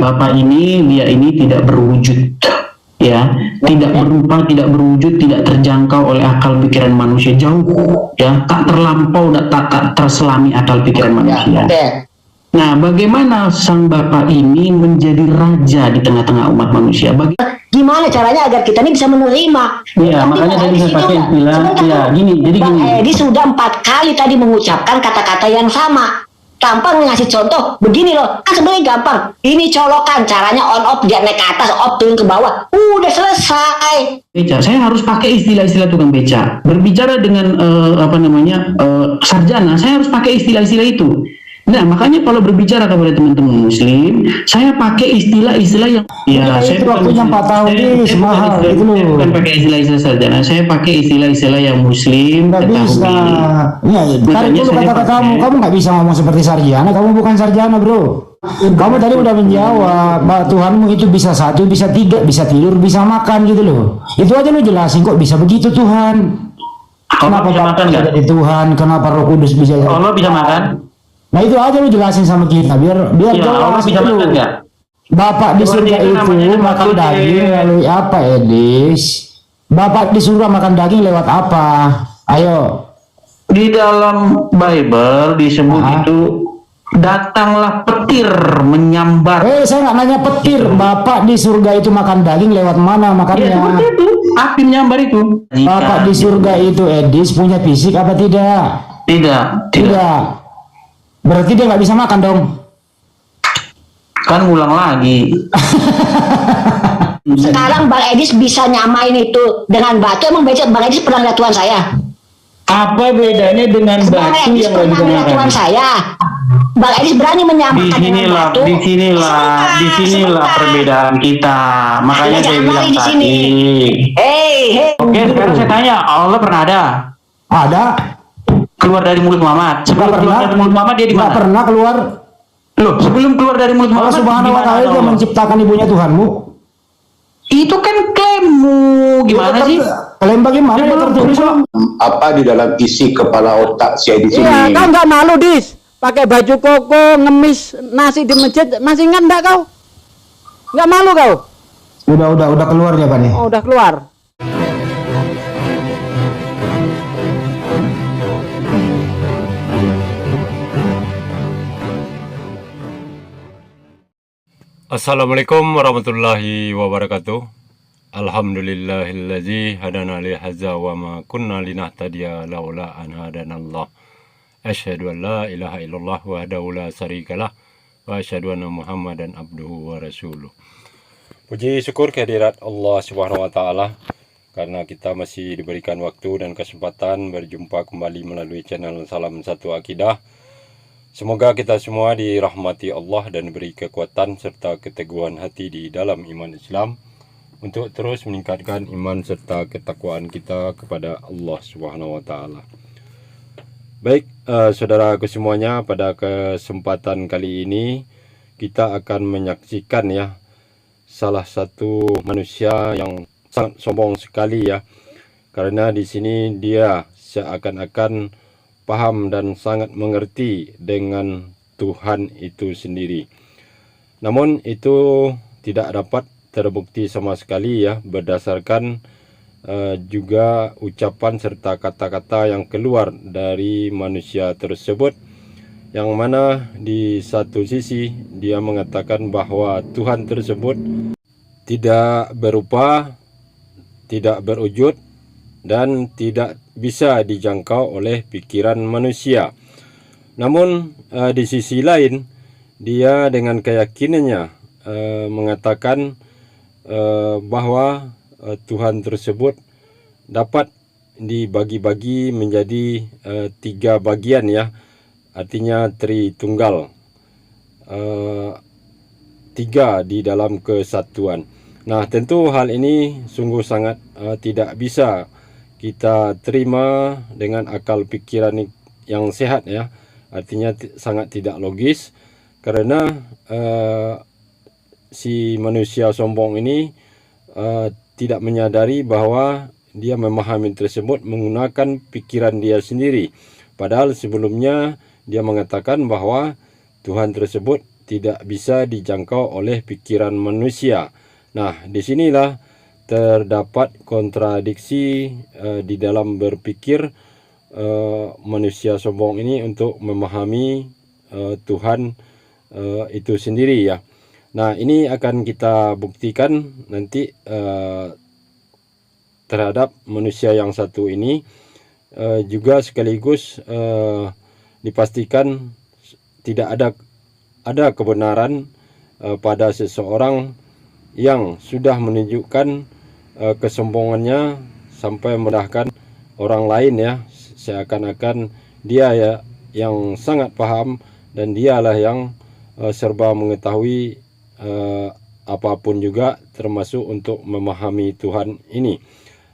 Bapak ini, dia ini tidak berwujud, ya, tidak berupa, tidak berwujud, tidak terjangkau oleh akal pikiran manusia, jauh, ya, tak terlampau, tak terselami akal pikiran manusia. Nah, bagaimana sang Bapak ini menjadi raja di tengah-tengah umat manusia? Gimana caranya agar kita ini bisa menerima? Iya, makanya tadi saya pakai istilah, ya, gini, jadi gini. Edi sudah 4 kali tadi mengucapkan kata-kata yang sama. Tanpa ngasih contoh, begini loh, kan sebenarnya gampang. Ini colokan, caranya on off, dia naik ke atas, off turun ke bawah. Udah selesai. Beca, saya harus pakai istilah-istilah tukang beca. Berbicara dengan sarjana, saya harus pakai istilah-istilah itu. Nah, makanya kalau berbicara kepada teman-teman muslim, saya pakai istilah-istilah yang saya itu waktunya 4 tahun ini semahal gitu loh. Saya bukan pakai istilah-istilah sarjana, saya pakai istilah-istilah yang muslim. Nggak bisa. Ya, tarik dulu kata-katamu. Kamu nggak bisa ngomong seperti sarjana. Kamu bukan sarjana, bro. Kamu tadi udah menjawab bahwa Tuhanmu itu bisa 1, bisa 3, bisa tidur, bisa makan gitu loh. Itu aja lo jelasin kok bisa begitu Tuhan. Kenapa bisa makan nggak? Jadi Tuhan? Kenapa Roh Kudus bisa? Allah bisa makan? Nah itu aja lu jelasin sama kita biar ya, Allah bisa makan nggak? Bapak di surga itu makan daging lalu apa, Edis? Bapak di surga makan daging lewat apa? Ayo. Di dalam Bible disebut itu datanglah petir menyambar. Saya nggak nanya petir. Bapak di surga itu makan daging lewat mana makannya? Ya, seperti itu. Api menyambar itu. Bapak di surga itu, Edis, punya fisik apa tidak? Tidak. Berarti dia nggak bisa makan dong. Kan ngulang lagi. Sekarang Bang Edis bisa nyamain itu dengan batu. Emang Bang Edis pernah lihat Tuhan saya? Apa bedanya dengan batu yang lagi lihat Tuhan saya? Bang Edis berani menyamakan dengan batu. Disinilah perbedaan kita. Makanya saya bilang tadi. Oke, sekarang saya tanya, Allah pernah ada? Ada. Keluar dari mulut Muhammad. Sebelum keluar dari mulut Muhammad dia di mana? Nggak pernah keluar. Loh, sebelum keluar dari mulut Muhammad. Allah Subhanahu wa Ta'ala dia menciptakan ibunya Tuhanmu. Itu kan klaimmu. Gimana sih? Klaim bagaimana? Ya, tertulis apa di dalam isi kepala otak saya di sini? Iya, kau nggak malu, Dis? Pakai baju koko, ngemis nasi di masjid, masih ingat nggak kau? Nggak malu kau? Udah keluar dia, Pak nih. Oh, udah keluar. Assalamualaikum warahmatullahi wabarakatuh. Alhamdulillahilladzi hadana li hadza wa ma kunna linahtadiya laula an hadanallah. Asyhadu an la ilaha illallah wahdahu la syarikalah wa asyhadu anna Muhammadan abduhu wa rasuluh. Puji syukur kehadirat Allah Subhanahu wa taala karena kita masih diberikan waktu dan kesempatan berjumpa kembali melalui channel Salam Satu Akidah. Semoga kita semua dirahmati Allah dan beri kekuatan serta keteguhan hati di dalam iman Islam untuk terus meningkatkan iman serta ketakwaan kita kepada Allah Subhanahu wa taala. Baik, saudaraku semuanya, pada kesempatan kali ini kita akan menyaksikan ya salah satu manusia yang sangat sombong sekali ya. Karena di sini dia seakan-akan paham dan sangat mengerti dengan Tuhan itu sendiri. Namun itu tidak dapat terbukti sama sekali ya, berdasarkan juga ucapan serta kata-kata yang keluar dari manusia tersebut, yang mana di satu sisi dia mengatakan bahwa Tuhan tersebut tidak berupa, tidak berwujud, dan tidak bisa dijangkau oleh pikiran manusia. Namun di sisi lain dia dengan keyakinannya mengatakan bahwa Tuhan tersebut dapat dibagi-bagi menjadi 3 bagian ya, artinya Tritunggal, 3 di dalam kesatuan. Nah, tentu hal ini sungguh sangat tidak bisa kita terima dengan akal pikiran yang sehat ya, artinya sangat tidak logis, karena si manusia sombong ini tidak menyadari bahwa dia memahami tersebut menggunakan pikiran dia sendiri, padahal sebelumnya dia mengatakan bahwa Tuhan tersebut tidak bisa dijangkau oleh pikiran manusia. Nah, disinilah terdapat kontradiksi di dalam berpikir manusia sombong ini untuk memahami Tuhan itu sendiri ya. Nah, ini akan kita buktikan nanti terhadap manusia yang satu ini, juga sekaligus dipastikan tidak ada kebenaran pada seseorang yang sudah menunjukkan kesombongannya sampai merendahkan orang lain ya, seakan-akan dia ya yang sangat paham dan dialah yang serba mengetahui apapun juga, termasuk untuk memahami Tuhan ini.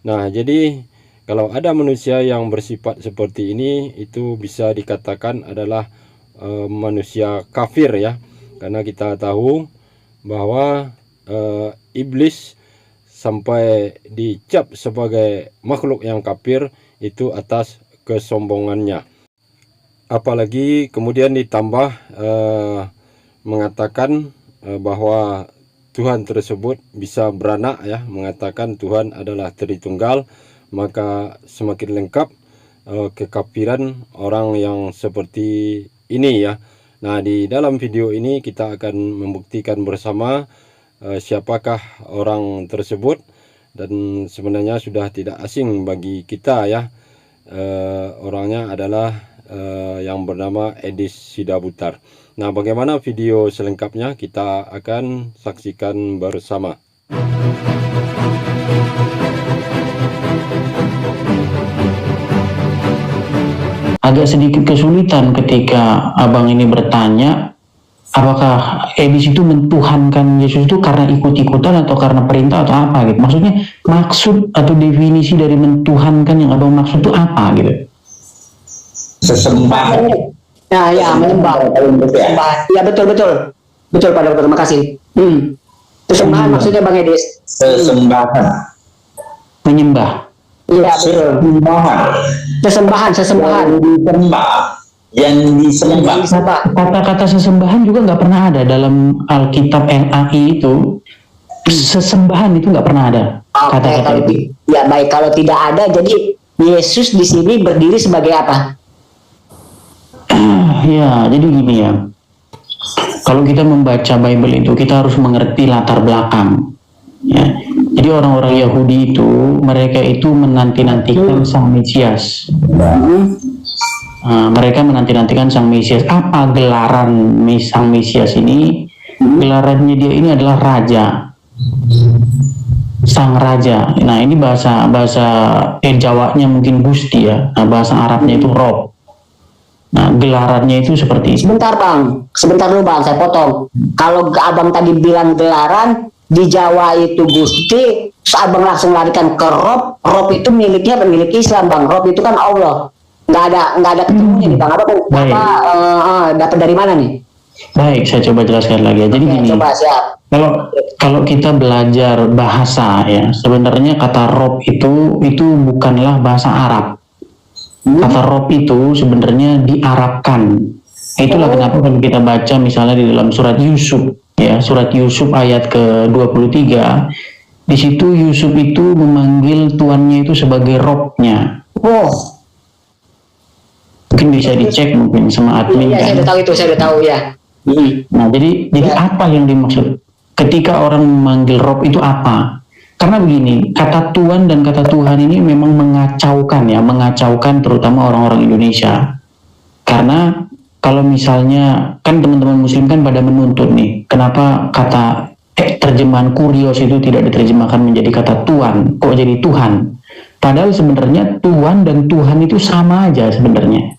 Nah, jadi kalau ada manusia yang bersifat seperti ini, itu bisa dikatakan adalah manusia kafir ya, karena kita tahu bahwa iblis sampai dicap sebagai makhluk yang kafir itu atas kesombongannya. Apalagi kemudian ditambah mengatakan bahwa Tuhan tersebut bisa beranak ya, mengatakan Tuhan adalah Tritunggal, maka semakin lengkap kekafiran orang yang seperti ini ya. Nah, di dalam video ini kita akan membuktikan bersama siapakah orang tersebut, dan sebenarnya sudah tidak asing bagi kita ya. Orangnya adalah yang bernama Edis Sidabutar. Nah, bagaimana video selengkapnya kita akan saksikan bersama. Agak sedikit kesulitan ketika abang ini bertanya apakah Edis itu mentuhankan Yesus itu karena ikut-ikutan atau karena perintah atau apa gitu. Maksudnya maksud atau definisi dari mentuhankan yang abang maksud itu apa gitu? Sesembahan. Nah, ya menyembah. Ya betul Pak Dokter, makasih. Sesembahan maksudnya Bang Edis. Sesembahan. Menyembah. Iya betul. Sesembahan. Sesembahan. Yang disembah. Kata-kata sesembahan juga nggak pernah ada dalam Alkitab NAI itu. Sesembahan itu nggak pernah ada kata-kata itu. Ya baik, kalau tidak ada, jadi Yesus di sini berdiri sebagai apa? Ya, jadi gini ya. Kalau kita membaca Bible itu kita harus mengerti latar belakang. Ya. Jadi orang-orang Yahudi itu mereka itu menanti-nantikan Sang Mesias. Mereka menanti-nantikan Sang Mesias. Apa gelaran Sang Mesias ini? Gelarannya dia ini adalah Raja, Sang Raja. Nah, ini bahasa Jawanya mungkin Gusti ya. Nah, bahasa Arabnya itu Rob. Nah, gelarannya itu seperti itu. Sebentar dulu Bang, saya potong. Kalau abang tadi bilang gelaran, di Jawa itu Gusti, terus abang langsung larikan ke Rob. Rob itu milik Islam Bang. Rob itu kan Allah. Nggak ada ketemunya nih Bang. Dapat dari mana nih? Baik, saya coba jelaskan lagi. Jadi gini. Coba, siap. Kalau kita belajar bahasa ya, sebenarnya kata Rob itu bukanlah bahasa Arab. Kata Rob itu sebenarnya diarabkan. Itulah kenapa kalau kita baca misalnya di dalam surat Yusuf ya, surat Yusuf ayat ke-23, di situ Yusuf itu memanggil tuannya itu sebagai Robnya. Mungkin bisa dicek mungkin sama admin. Iya, kan? saya udah tahu ya. Nah, jadi apa yang dimaksud ketika orang memanggil Rob itu apa? Karena begini, kata Tuhan dan kata Tuhan ini memang mengacaukan terutama orang-orang Indonesia. Karena kalau misalnya, kan teman-teman muslim kan pada menuntut nih, kenapa kata terjemahan Kurios itu tidak diterjemahkan menjadi kata Tuhan, kok jadi Tuhan? Padahal sebenarnya Tuhan dan Tuhan itu sama aja sebenarnya.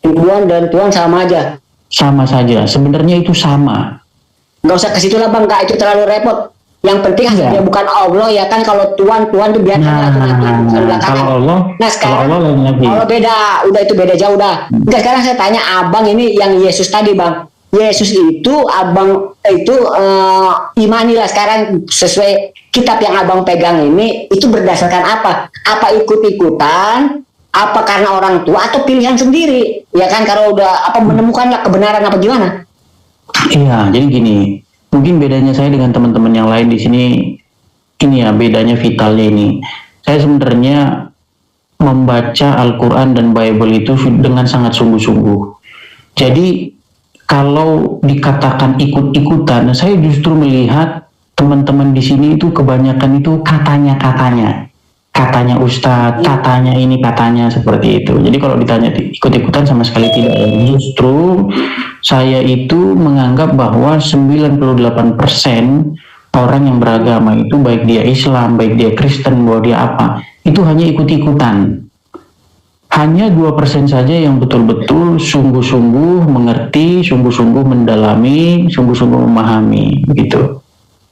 Tuhan dan Tuhan sama aja? Sama saja, sebenarnya itu sama. Nggak usah ke situ lah Bang, itu terlalu repot. Yang penting dia bukan Allah ya kan. Kalau Tuhan itu biar kalau Allah, sekarang kalau Allah beda, udah itu beda jauh dah. Enggak, sekarang saya tanya abang ini yang Yesus tadi Bang. Yesus itu abang itu imanilah sekarang sesuai kitab yang abang pegang ini, itu berdasarkan apa? Apa ikut-ikutan Apa karena orang tua atau pilihan sendiri? Ya kan, kalau udah menemukanlah kebenaran apa gimana? Iya, jadi gini, mungkin bedanya saya dengan teman-teman yang lain di sini, ini ya bedanya vitalnya ini. Saya sebenarnya membaca Al-Quran dan Bible itu dengan sangat sungguh-sungguh. Jadi kalau dikatakan ikut-ikutan, saya justru melihat teman-teman di sini itu kebanyakan itu katanya ustadz, katanya ini, katanya seperti itu. Jadi kalau ditanya ikut-ikutan sama sekali tidak. Justru saya itu menganggap bahwa 98% orang yang beragama itu, baik dia Islam, baik dia Kristen, bahwa dia apa, itu hanya ikut-ikutan. Hanya 2% saja yang betul-betul sungguh-sungguh mengerti, sungguh-sungguh mendalami, sungguh-sungguh memahami, gitu.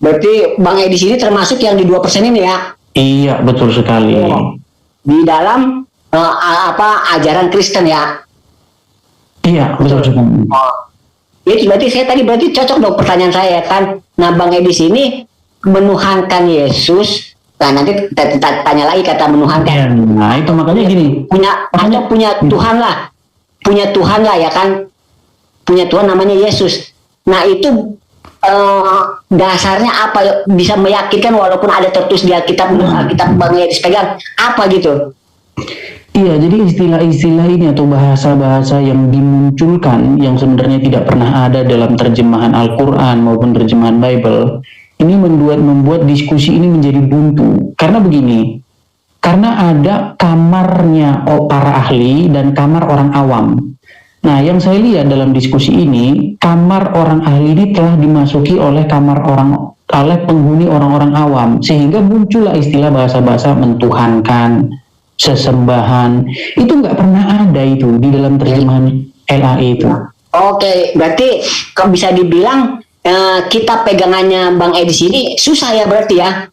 Berarti Bang Edi sini termasuk yang di 2% ini ya? Iya, betul sekali. Di dalam ajaran Kristen ya? Iya, betul sekali. Itu berarti saya tadi cocok dong pertanyaan saya kan. Nah, Bang Edi sini menuhankan Yesus. Nah, nanti tanya lagi kata menuhankan. Nah, itu makanya gini. Punya Tuhan lah ya kan. Punya Tuhan namanya Yesus. Nah, itu dasarnya apa, bisa meyakinkan walaupun ada tertulis di Alkitab Bang Edi pegang apa gitu? Iya, jadi istilah-istilah ini atau bahasa-bahasa yang dimunculkan yang sebenarnya tidak pernah ada dalam terjemahan Al-Quran maupun terjemahan Bible, ini membuat diskusi ini menjadi buntu. Karena begini, karena ada kamarnya para ahli dan kamar orang awam. Nah, yang saya lihat dalam diskusi ini, kamar orang ahli ini telah dimasuki oleh penghuni orang-orang awam, sehingga muncullah istilah bahasa-bahasa mentuhankan, sesembahan. Itu nggak pernah ada itu di dalam terjemahan LAI itu. Oke, berarti kalau bisa dibilang kita pegangannya Bang Edi sini susah ya berarti ya?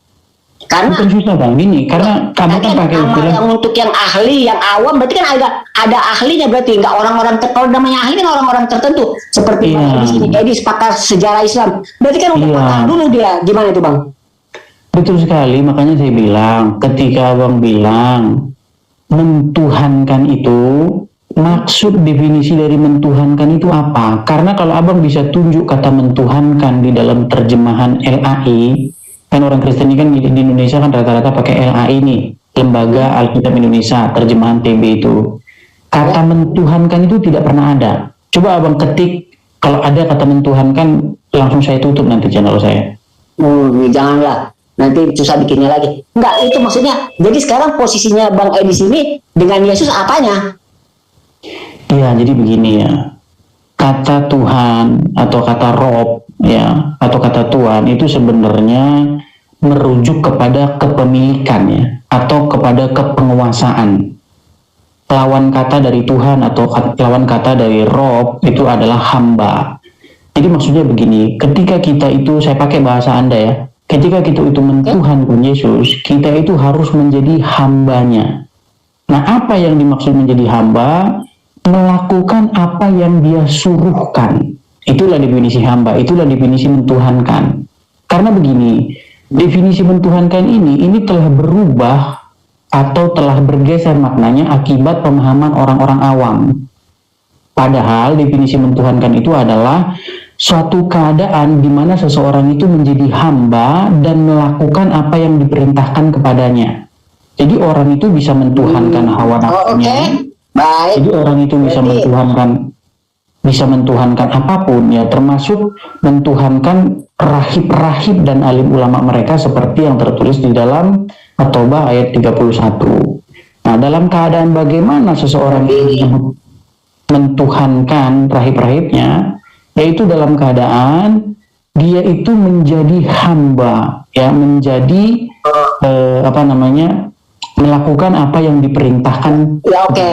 Karena bukan susah Bang, gini, karena kamu kan pakai istilah yang untuk yang ahli, yang awam, berarti kan ada ahlinya, berarti nggak orang-orang kalau namanya ahli kan orang-orang tertentu seperti Bang Edi sini, Edi pakar sejarah Islam, berarti kan udah pakar dulu dia, gimana itu Bang? Betul sekali, makanya saya bilang, ketika Abang bilang mentuhankan itu, maksud definisi dari mentuhankan itu apa? Karena kalau Abang bisa tunjuk kata mentuhankan di dalam terjemahan LAI, kan orang Kristen ini kan di Indonesia kan rata-rata pakai LAI nih, Lembaga Alkitab Indonesia, terjemahan TB itu. Kata mentuhankan itu tidak pernah ada. Coba Abang ketik, kalau ada kata mentuhankan, langsung saya tutup nanti channel saya. Janganlah, nanti susah bikinnya lagi. Enggak, itu maksudnya. Jadi sekarang posisinya Bang Edi sini dengan Yesus apanya? Iya, jadi begini ya. Kata Tuhan atau kata Rob ya, atau kata Tuhan itu sebenarnya merujuk kepada kepemilikan ya, atau kepada kepenguasaan. Lawan kata dari Tuhan atau lawan kata dari Rob itu adalah hamba. Jadi maksudnya begini, ketika kita itu, saya pakai bahasa Anda ya, ketika kita itu mentuhankan Yesus, kita itu harus menjadi hambanya. Nah, apa yang dimaksud menjadi hamba? Melakukan apa yang dia suruhkan. Itulah definisi hamba, itulah definisi mentuhankan. Karena begini, definisi mentuhankan ini telah berubah atau telah bergeser maknanya akibat pemahaman orang-orang awam. Padahal definisi mentuhankan itu adalah suatu keadaan di mana seseorang itu menjadi hamba dan melakukan apa yang diperintahkan kepadanya. Jadi orang itu bisa mentuhankan hawa nafsunya. Baik. Jadi orang itu bisa mentuhankan apapun ya, termasuk mentuhankan rahib-rahib dan alim ulama mereka seperti yang tertulis di dalam At-Taubah ayat 31. Nah, dalam keadaan bagaimana seseorang itu mentuhankan rahib-rahibnya, yaitu dalam keadaan dia itu menjadi hamba ya, menjadi melakukan apa yang diperintahkan. Ya, oke,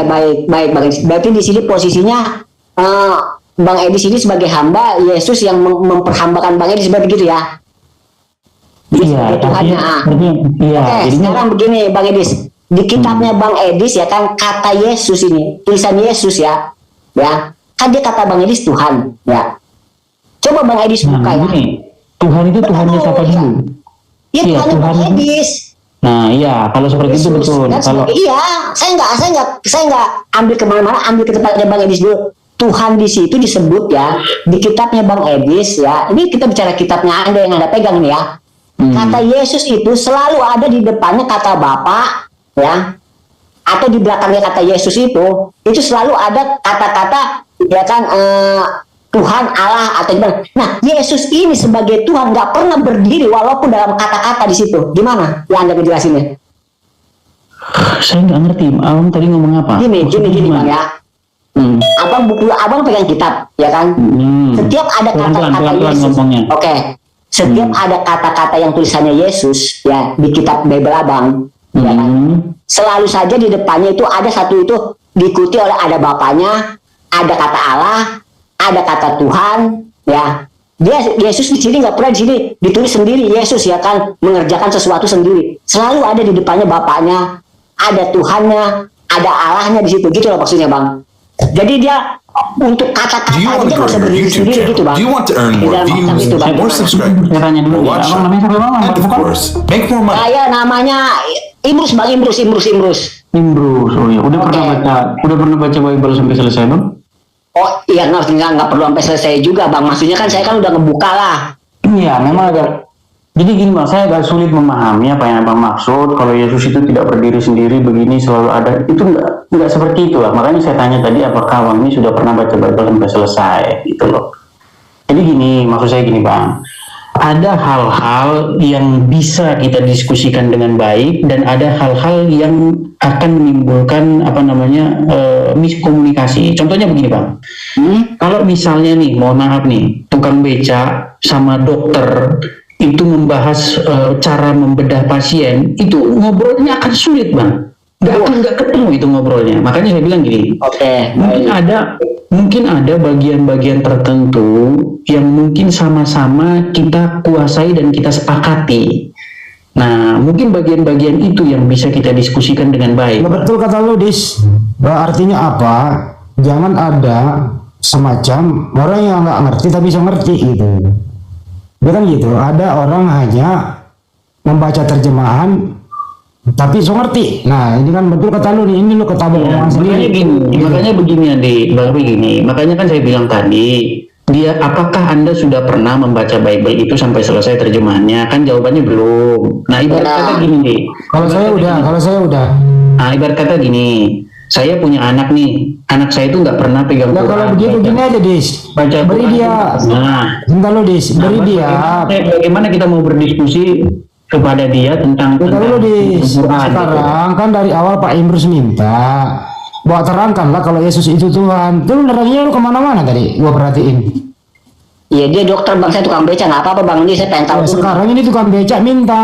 baik Bang Edi. Berarti di sini posisinya Bang Edi sini sebagai hamba, Yesus yang memperhambakan Bang Edi, seperti itu ya? Iya, Tuhannya. Oke, sekarang begini Bang Edis, di kitabnya Bang Edis ya kan, kata Yesus ini, tulisan Yesus ya, kan dia kata Bang Edis Tuhan ya. Coba Bang Edis buka ya. Tuhan itu Tuhannya siapa dulu? Ya, Tuhannya Bang Edis. Nah, iya, kalau seperti itu Yesus. betul. Dan Kalau iya, saya nggak ambil kemana-mana, ambil ke tempatnya Bang Edis dulu. Tuhan di situ disebut ya di kitabnya Bang Edis ya. Ini kita bicara kitabnya Anda yang Anda pegang nih ya. Kata Yesus itu selalu ada di depannya kata Bapa ya, atau di belakangnya kata Yesus itu selalu ada kata-kata ya kan Tuhan Allah atau gimana. Nah, Yesus ini sebagai Tuhan nggak pernah berdiri walaupun dalam kata-kata di situ. Gimana? Ya Anda ngejelasinnya. saya nggak ngerti, Abang tadi ngomong apa? Gini Maksudnya Bang ya. Abang pegang kitab ya kan. Setiap ada kata-kata Pelan-pelan Yesus. ngomongnya. Oke. Setiap ada kata-kata yang tulisannya Yesus ya di kitab Bible Abang ya kan. Selalu saja di depannya itu ada satu itu diikuti oleh ada Bapaknya, ada kata Allah, ada kata Tuhan ya. Yesus di sini nggak pernah di sini ditulis sendiri Yesus ya kan mengerjakan sesuatu sendiri. Selalu ada di depannya Bapaknya, ada Tuhannya, ada Allahnya di situ gitu loh maksudnya Bang. Jadi dia untuk kata-kata Do you want aja to grow nggak usah your berdiri YouTube sendiri channel? gitu Bang. Do you want to earn Di more dalam kitab views, itu, Bang. more subscribers, Saya tanya dulu more ya, watch Abang namanya siapa, Bang? time, and of Bukan? course, make more money? Saya namanya Imrus Bang, Imrus. Imbrus, oh ya, udah Oke. pernah baca Bible sampai selesai, Bang? Oh iya nggak perlu sampai selesai juga Bang. Maksudnya kan saya kan udah ngebuka lah. Iya, memang agak. Jadi gini Bang, saya agak sulit memahami apa yang Abang maksud. Kalau Yesus itu tidak berdiri sendiri begini selalu ada, itu enggak seperti itu lah. Makanya saya tanya tadi apakah Abang ini sudah pernah baca Bible sampai selesai, gitu loh. Jadi gini, maksud saya gini Bang, ada hal-hal yang bisa kita diskusikan dengan baik dan ada hal-hal yang akan menimbulkan miskomunikasi. Contohnya begini Bang, kalau misalnya nih, mohon maaf nih, tukang beca sama dokter itu membahas cara membedah pasien, itu ngobrolnya akan sulit Bang, nggak ketemu itu ngobrolnya. Makanya saya bilang gini, Oke. mungkin ada bagian-bagian tertentu yang mungkin sama-sama kita kuasai dan kita sepakati. Nah, mungkin bagian-bagian itu yang bisa kita diskusikan dengan baik. Ya, betul kata lu Dis. Artinya apa? Jangan ada semacam orang yang nggak ngerti tapi bisa ngerti gitu. Ya kan gitu. Ada orang hanya membaca terjemahan tapi so ngerti. Nah ini kan betul kata lu nih. Ini lu ketabrak omongan sendiri. Makanya begini adik, begini. Makanya kan saya bilang tadi, apakah Anda sudah pernah membaca Bible itu sampai selesai terjemahannya? Kan jawabannya belum. Nah ibarat kata gini deh. Kalau saya udah. Nah ibarat kata gini, saya punya anak nih, anak saya itu nggak pernah pegang Ya kalau begitu gini aja Dis. baca Beri Quran. dia. Nah, Bentar lu Dis. Beri dia. bagaimana kita mau berdiskusi kepada dia tentang Bentar lu Dis. Quran, Sekarang kan dari awal Pak Imrus minta bahwa terangkanlah kalau Yesus itu Tuhan. Itu nerangnya lu kemana-mana tadi. Gua perhatiin. Iya dia dokter Bang, saya tukang beca nggak apa-apa Bang. Ini saya pengen tahu Ya, dulu. sekarang ini tukang becak minta.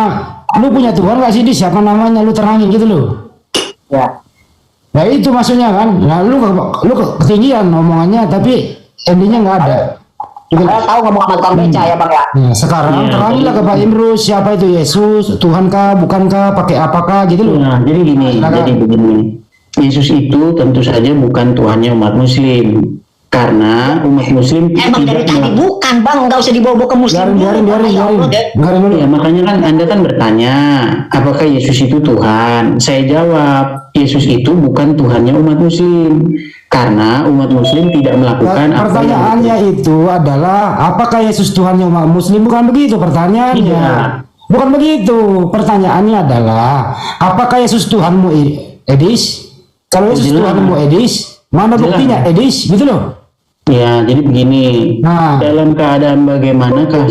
Lu punya Tuhan gak sih Dis? Siapa namanya? Lu terangin gitu loh. Ya. Nah itu maksudnya kan. Nah lu ketinggian omongannya tapi endingnya nggak ada. Gitu. Saya tahu ngomong sama tukang beca ya Bang ya. Nah, sekarang teranginlah ke Pak Imrus siapa itu Yesus, Tuhankah, bukankah, pakai apakah gitu loh. Nah, jadi gini, Silakan. jadi begini. Yesus itu tentu saja bukan Tuhannya umat Muslim, karena umat Muslim Emang dari tadi melakukan. bukan Bang, nggak usah dibawa-bawa ke Muslim. Biarin dulu, Bang. Ya Allah, deh. dulu. Ya, makanya kan Anda kan bertanya, apakah Yesus itu Tuhan? Saya jawab, Yesus itu bukan Tuhannya umat Muslim, karena umat Muslim tidak melakukan Nah, pertanyaannya itu adalah apakah Yesus Tuhannya umat Muslim? Bukan begitu pertanyaannya. Iya. Bukan begitu. Pertanyaannya adalah apakah Yesus Tuhanmu Edis? Kalau Yesus Jelas. Tuhanmu Edis, mana Jelas. buktinya Edis? Gitu loh. Ya, jadi begini, Nah. dalam keadaan bagaimanakah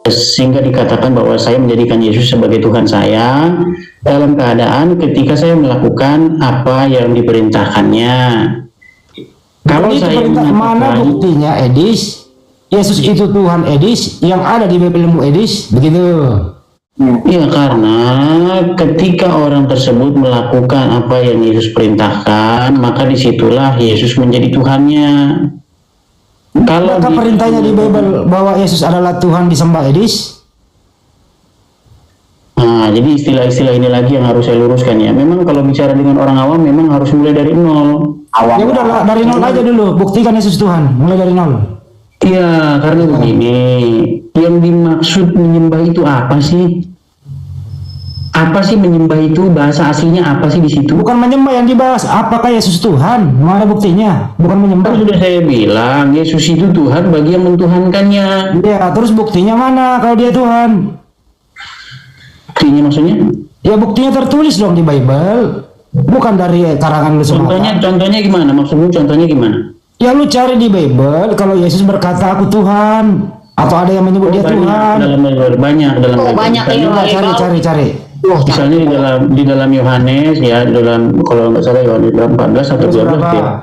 sehingga dikatakan bahwa saya menjadikan Yesus sebagai Tuhan saya dalam keadaan ketika saya melakukan apa yang diperintahkannya. Kalau Jadi saya mana mengatakan, buktinya Edis? Yesus itu Tuhan Edis yang ada di Biblemu Edis, begitu. ya karena ketika orang tersebut melakukan apa yang Yesus perintahkan, maka disitulah Yesus menjadi Tuhannya. Kalau Maka di- perintahnya di Bible bahwa Yesus adalah Tuhan disembah Edis. Nah, jadi istilah-istilah ini lagi yang harus saya luruskan ya. Memang kalau bicara dengan orang awam memang harus mulai dari nol. Ya udah dari nol aja dulu, buktikan Yesus Tuhan, mulai dari nol. Iya, karena begini, yang dimaksud menyembah itu apa sih? Apa sih menyembah itu? Bahasa aslinya apa sih di situ? Bukan menyembah yang dibahas. Apakah Yesus Tuhan? Mana buktinya? Bukan menyembah. Kan sudah saya bilang, Yesus itu Tuhan bagi yang mentuhankannya. Ya, terus buktinya mana kalau dia Tuhan? Buktinya maksudnya? Ya buktinya tertulis dong di Bible. Bukan dari karangan lu semata. Contohnya gimana? Maksudmu contohnya gimana? Ya lu cari di Bible kalau Yesus berkata aku Tuhan. Atau ada yang menyebut dia Tuhan. Dalam Bible, banyak dalam Oh, Bible. banyak Misalnya- Cari. Misalnya di dalam Yohanes ya, dalam kalau nggak salah Yohanes 14 atau 12 Berapa?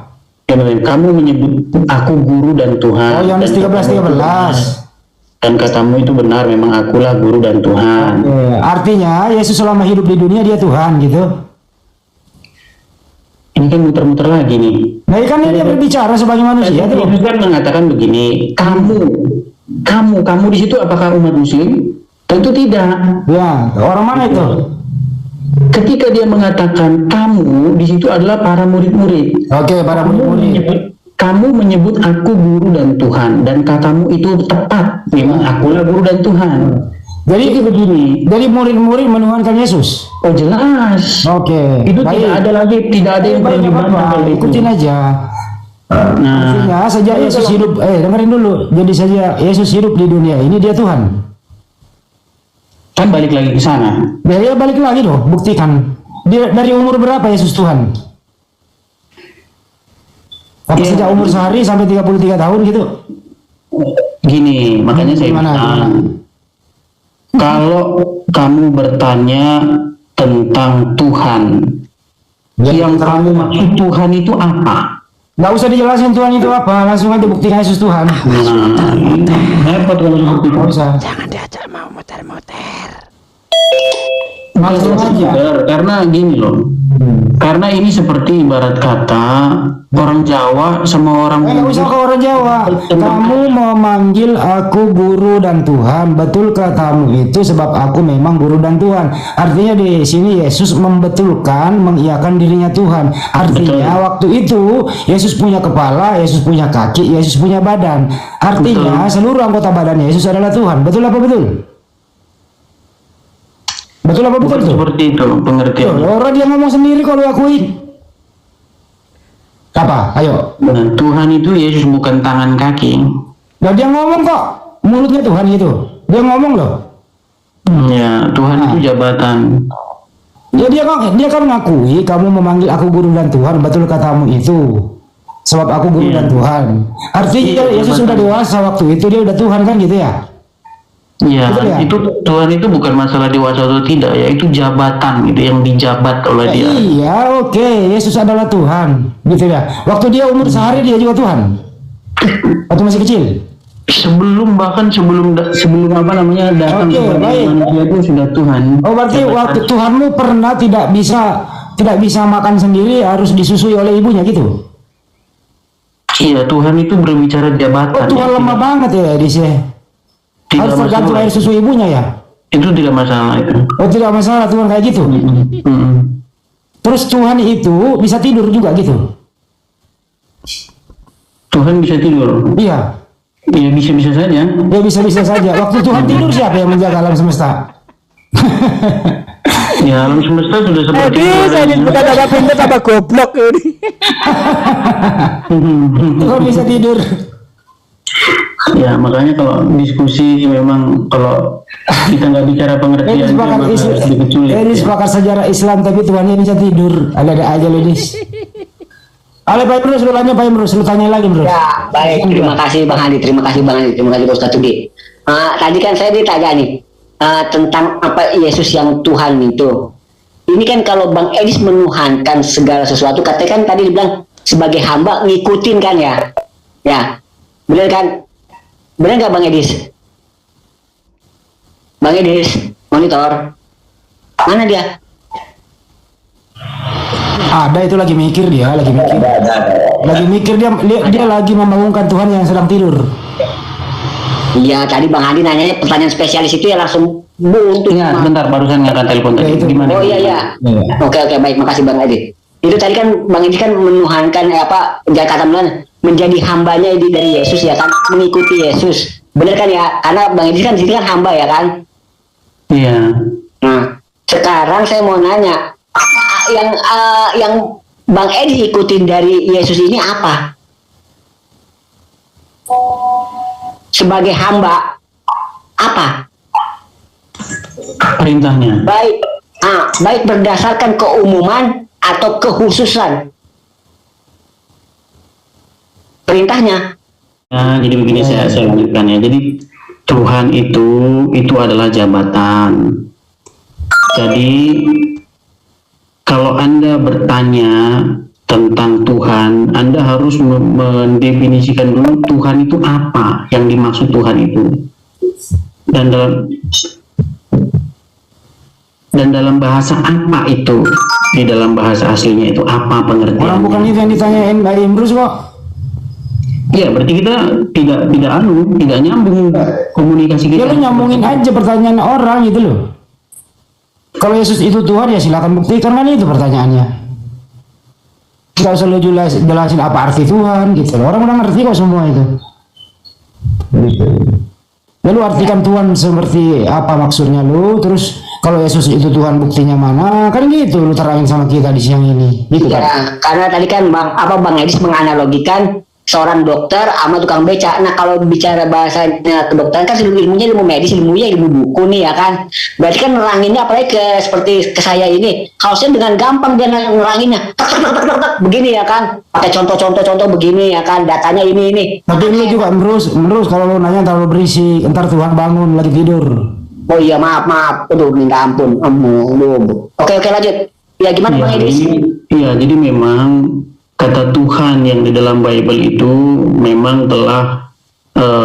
ya. Kamu menyebut aku guru dan Tuhan. Oh, Yohanes Dan 13. Dan katamu itu benar, memang akulah guru dan Tuhan. Artinya Yesus selama hidup di dunia dia Tuhan gitu. Ini kan muter-muter lagi nih. Nah, kan dia berbicara sebagai manusia tuh. Yesus kan mengatakan begini, kamu di situ apakah umat Muslim? Tentu tidak. Ya, orang mana itu? Ketika dia mengatakan kamu, di situ adalah para murid-murid. Oke, para murid. Kamu menyebut aku guru dan Tuhan, dan katamu itu tepat. Memang akulah guru dan Tuhan. Jadi begini. Dari murid-murid menuhankan Yesus. Oh jelas. Oke. Itu baik. tidak ada yang perlu Baik, dibantah apa-apa. kalau itu. Ikutin aja. Nah, Artinya sejak Yesus hidup, dengerin dulu. Jadi saja Yesus hidup di dunia ini dia Tuhan. kan balik lagi ke sana. Ya balik lagi dong, buktikan. Dia dari umur berapa Yesus Tuhan? Apa Iya. sejak umur sehari sampai 33 tahun gitu? Gini, makanya saya Gimana? bilang, kalau kamu bertanya tentang Tuhan, yang kamu maksud Tuhan itu apa? Nggak usah dijelasin Tuhan itu apa, langsung aja buktikan Yesus Tuhan. Repot kalau seperti itu. Nggak usah. Jangan diajak mau motor-motor. Langsung aja. Karena gini loh, karena ini seperti ibarat kata orang Jawa sama orang Nggak usah ke orang Jawa. Kamu mau manggil aku guru dan Tuhan, betul katamu itu sebab aku memang guru dan Tuhan. Artinya di sini Yesus membetulkan, mengiyakan dirinya Tuhan. Artinya waktu itu Yesus punya kepala, Yesus punya kaki, Yesus punya badan. Artinya seluruh anggota badan Yesus adalah Tuhan. Betul apa betul? Betul apa betul tuh? seperti itu pengertian. Orang dia ngomong sendiri kalau akuin. Apa? Ayo. Nah, Tuhan itu Yesus bukan tangan kaki. Nah, dia ngomong kok, mulutnya Tuhan gitu. Dia ngomong loh. Ya, Tuhan itu jabatan. Ya dia kan ngakui kamu memanggil aku guru dan Tuhan, betul katamu itu. Sebab aku guru dan Tuhan. Artinya Yesus sudah dewasa waktu itu, dia udah Tuhan kan gitu ya. Ya, Betul ya? itu Tuhan itu bukan masalah dewasa atau tidak ya, itu jabatan gitu yang dijabat oleh dia. Iya, oke, Yesus adalah Tuhan, gitu ya. Waktu dia umur sehari dia juga Tuhan. Waktu masih kecil. Sebelum apa namanya datang Oke, sebagai baik. manusia itu sudah Tuhan. Oh, berarti Jabatan. waktu Tuhanmu pernah tidak bisa makan sendiri, harus disusui oleh ibunya gitu. Iya, Tuhan itu berbicara jabatan. Oh, Tuhan ya. lemah banget ya di sini. Tidak Harus tergantung masalah. air susu ibunya ya. Itu tidak masalah itu. Oh, tidak masalah Tuhan kayak gitu. Mm-mm. Terus Tuhan itu bisa tidur juga gitu. Tuhan bisa tidur. Iya. Ya bisa-bisa saja. Ya bisa-bisa saja. Waktu Tuhan tidur siapa yang menjaga alam semesta? Ya alam semesta sudah seperti itu. Saya disebut tambah pintar tambah goblok ini. Tuhan bisa tidur. Ya makanya kalau diskusi memang kalau kita nggak bicara pengertian Ini sepakat sejarah Islam tapi Tuhannya bisa tidur. Ada aja loh dis. Ale Pak Imrus, lu tanya Pak Imrus, lu tanya lagi Imrus. Ya, baik. Terima kasih Bang Andi. Terima kasih Bang Andi. Terima kasih Pak Ustadz Tudi. Tadi kan saya ditanya nih tentang apa Yesus yang Tuhan itu. Ini kan kalau Bang Edis menuhankan segala sesuatu, katanya kan tadi dibilang sebagai hamba ngikutin kan ya. Ya, benar kan? Benar nggak Bang Edis? Bang Edis, monitor. Mana dia? Ada itu lagi mikir dia, lagi mikir. Lagi mikir dia lagi membangunkan Tuhan yang sedang tidur. Iya, tadi Bang Andi nanya pertanyaan spesialis itu ya langsung buntu. Ingat, bentar barusan ngangkat telepon tadi. Ya, itu. Gimana? Oh iya. Oke, baik, makasih Bang Edi. Itu tadi kan Bang Edi kan menuhankan kata menjadi hambanya dari Yesus ya kan, mengikuti Yesus. Benar kan ya? Karena Bang Edi kan di sini kan hamba ya kan. Iya. Nah, Sekarang saya mau nanya, yang Bang Edi ikutin dari Yesus ini apa? Sebagai hamba apa? Perintahnya. Baik berdasarkan keumuman atau kekhususan. Perintahnya. Ya, jadi begini saya lanjutkan ya. Jadi Tuhan itu adalah jabatan. Jadi kalau Anda bertanya tentang Tuhan, Anda harus mendefinisikan dulu Tuhan itu apa, yang dimaksud Tuhan itu. Dan dalam bahasa apa itu, di dalam bahasa aslinya itu apa pengertiannya. Orang bukan itu yang ditanyain Mbak Imrus kok. Ya, berarti kita tidak nyambung komunikasi Ya kita. lu nyambungin aja pertanyaan orang gitu loh. Kalau Yesus itu Tuhan ya silakan buktikan, kan itu pertanyaannya. Gak usah lu jelasin apa arti Tuhan gitu loh. Orang udah ngerti kok semua itu. Lalu artikan Tuhan seperti apa maksudnya lu, terus kalau Yesus itu Tuhan buktinya mana, kan gitu lu terangin sama kita di siang ini gitu kan. Ya, karena tadi kan Bang Edis menganalogikan seorang dokter sama tukang beca. Nah, kalau bicara bahasanya kedokteran kan ilmunya ilmu medis, ilmunya ilmu buku nih ya kan. Berarti kan neranginnya apalagi seperti ke saya ini, harusnya dengan gampang dia neranginnya. Begini ya kan. Pakai contoh begini ya kan, datanya ini. Tapi lu juga terus kalau lu nanya terlalu berisik, ntar Tuhan bangun lagi tidur. Oh iya, maaf. Aduh, minta ampun. Oke, lanjut. Ya gimana Bang Edis? Iya, jadi memang kata Tuhan yang di dalam Bible itu memang telah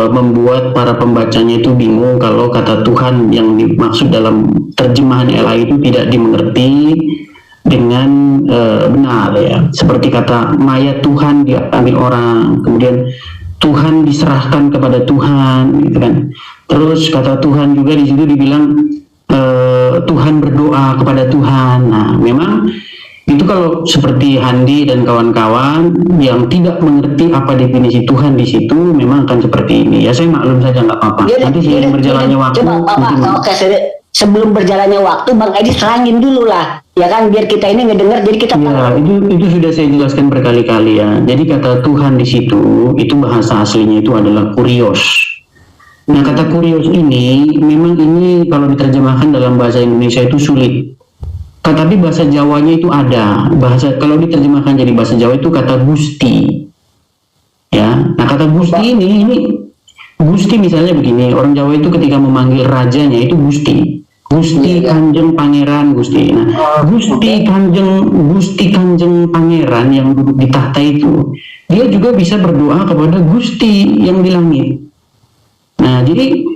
membuat para pembacanya itu bingung kalau kata Tuhan yang dimaksud dalam terjemahan LA itu tidak dimengerti dengan benar ya. Seperti kata mayat Tuhan diambil orang, kemudian Tuhan diserahkan kepada Tuhan, gitu kan. Terus kata Tuhan juga di situ dibilang Tuhan berdoa kepada Tuhan. Nah, memang itu kalau seperti Handi dan kawan-kawan yang tidak mengerti apa definisi Tuhan di situ, memang akan seperti ini. Ya saya maklum saja, nggak apa-apa. Nanti seiring berjalannya waktu. Oke, sebelum berjalannya waktu, Bang Edi serangin dulu lah, ya kan, biar kita ini ngedengar, jadi kita. Ya, itu sudah saya jelaskan berkali-kali ya. Jadi kata Tuhan di situ, itu bahasa aslinya itu adalah kurios. Nah, kata kurios ini, memang ini kalau diterjemahkan dalam bahasa Indonesia itu sulit. Tetapi bahasa Jawanya itu ada. Kalau diterjemahkan jadi bahasa Jawa itu kata gusti. Ya, nah kata gusti ini gusti misalnya begini, orang Jawa itu ketika memanggil rajanya itu gusti. Gusti Kanjeng Pangeran Gusti. Nah, Gusti Kanjeng Pangeran yang duduk di tahta itu, dia juga bisa berdoa kepada Gusti yang di langit. Nah, jadi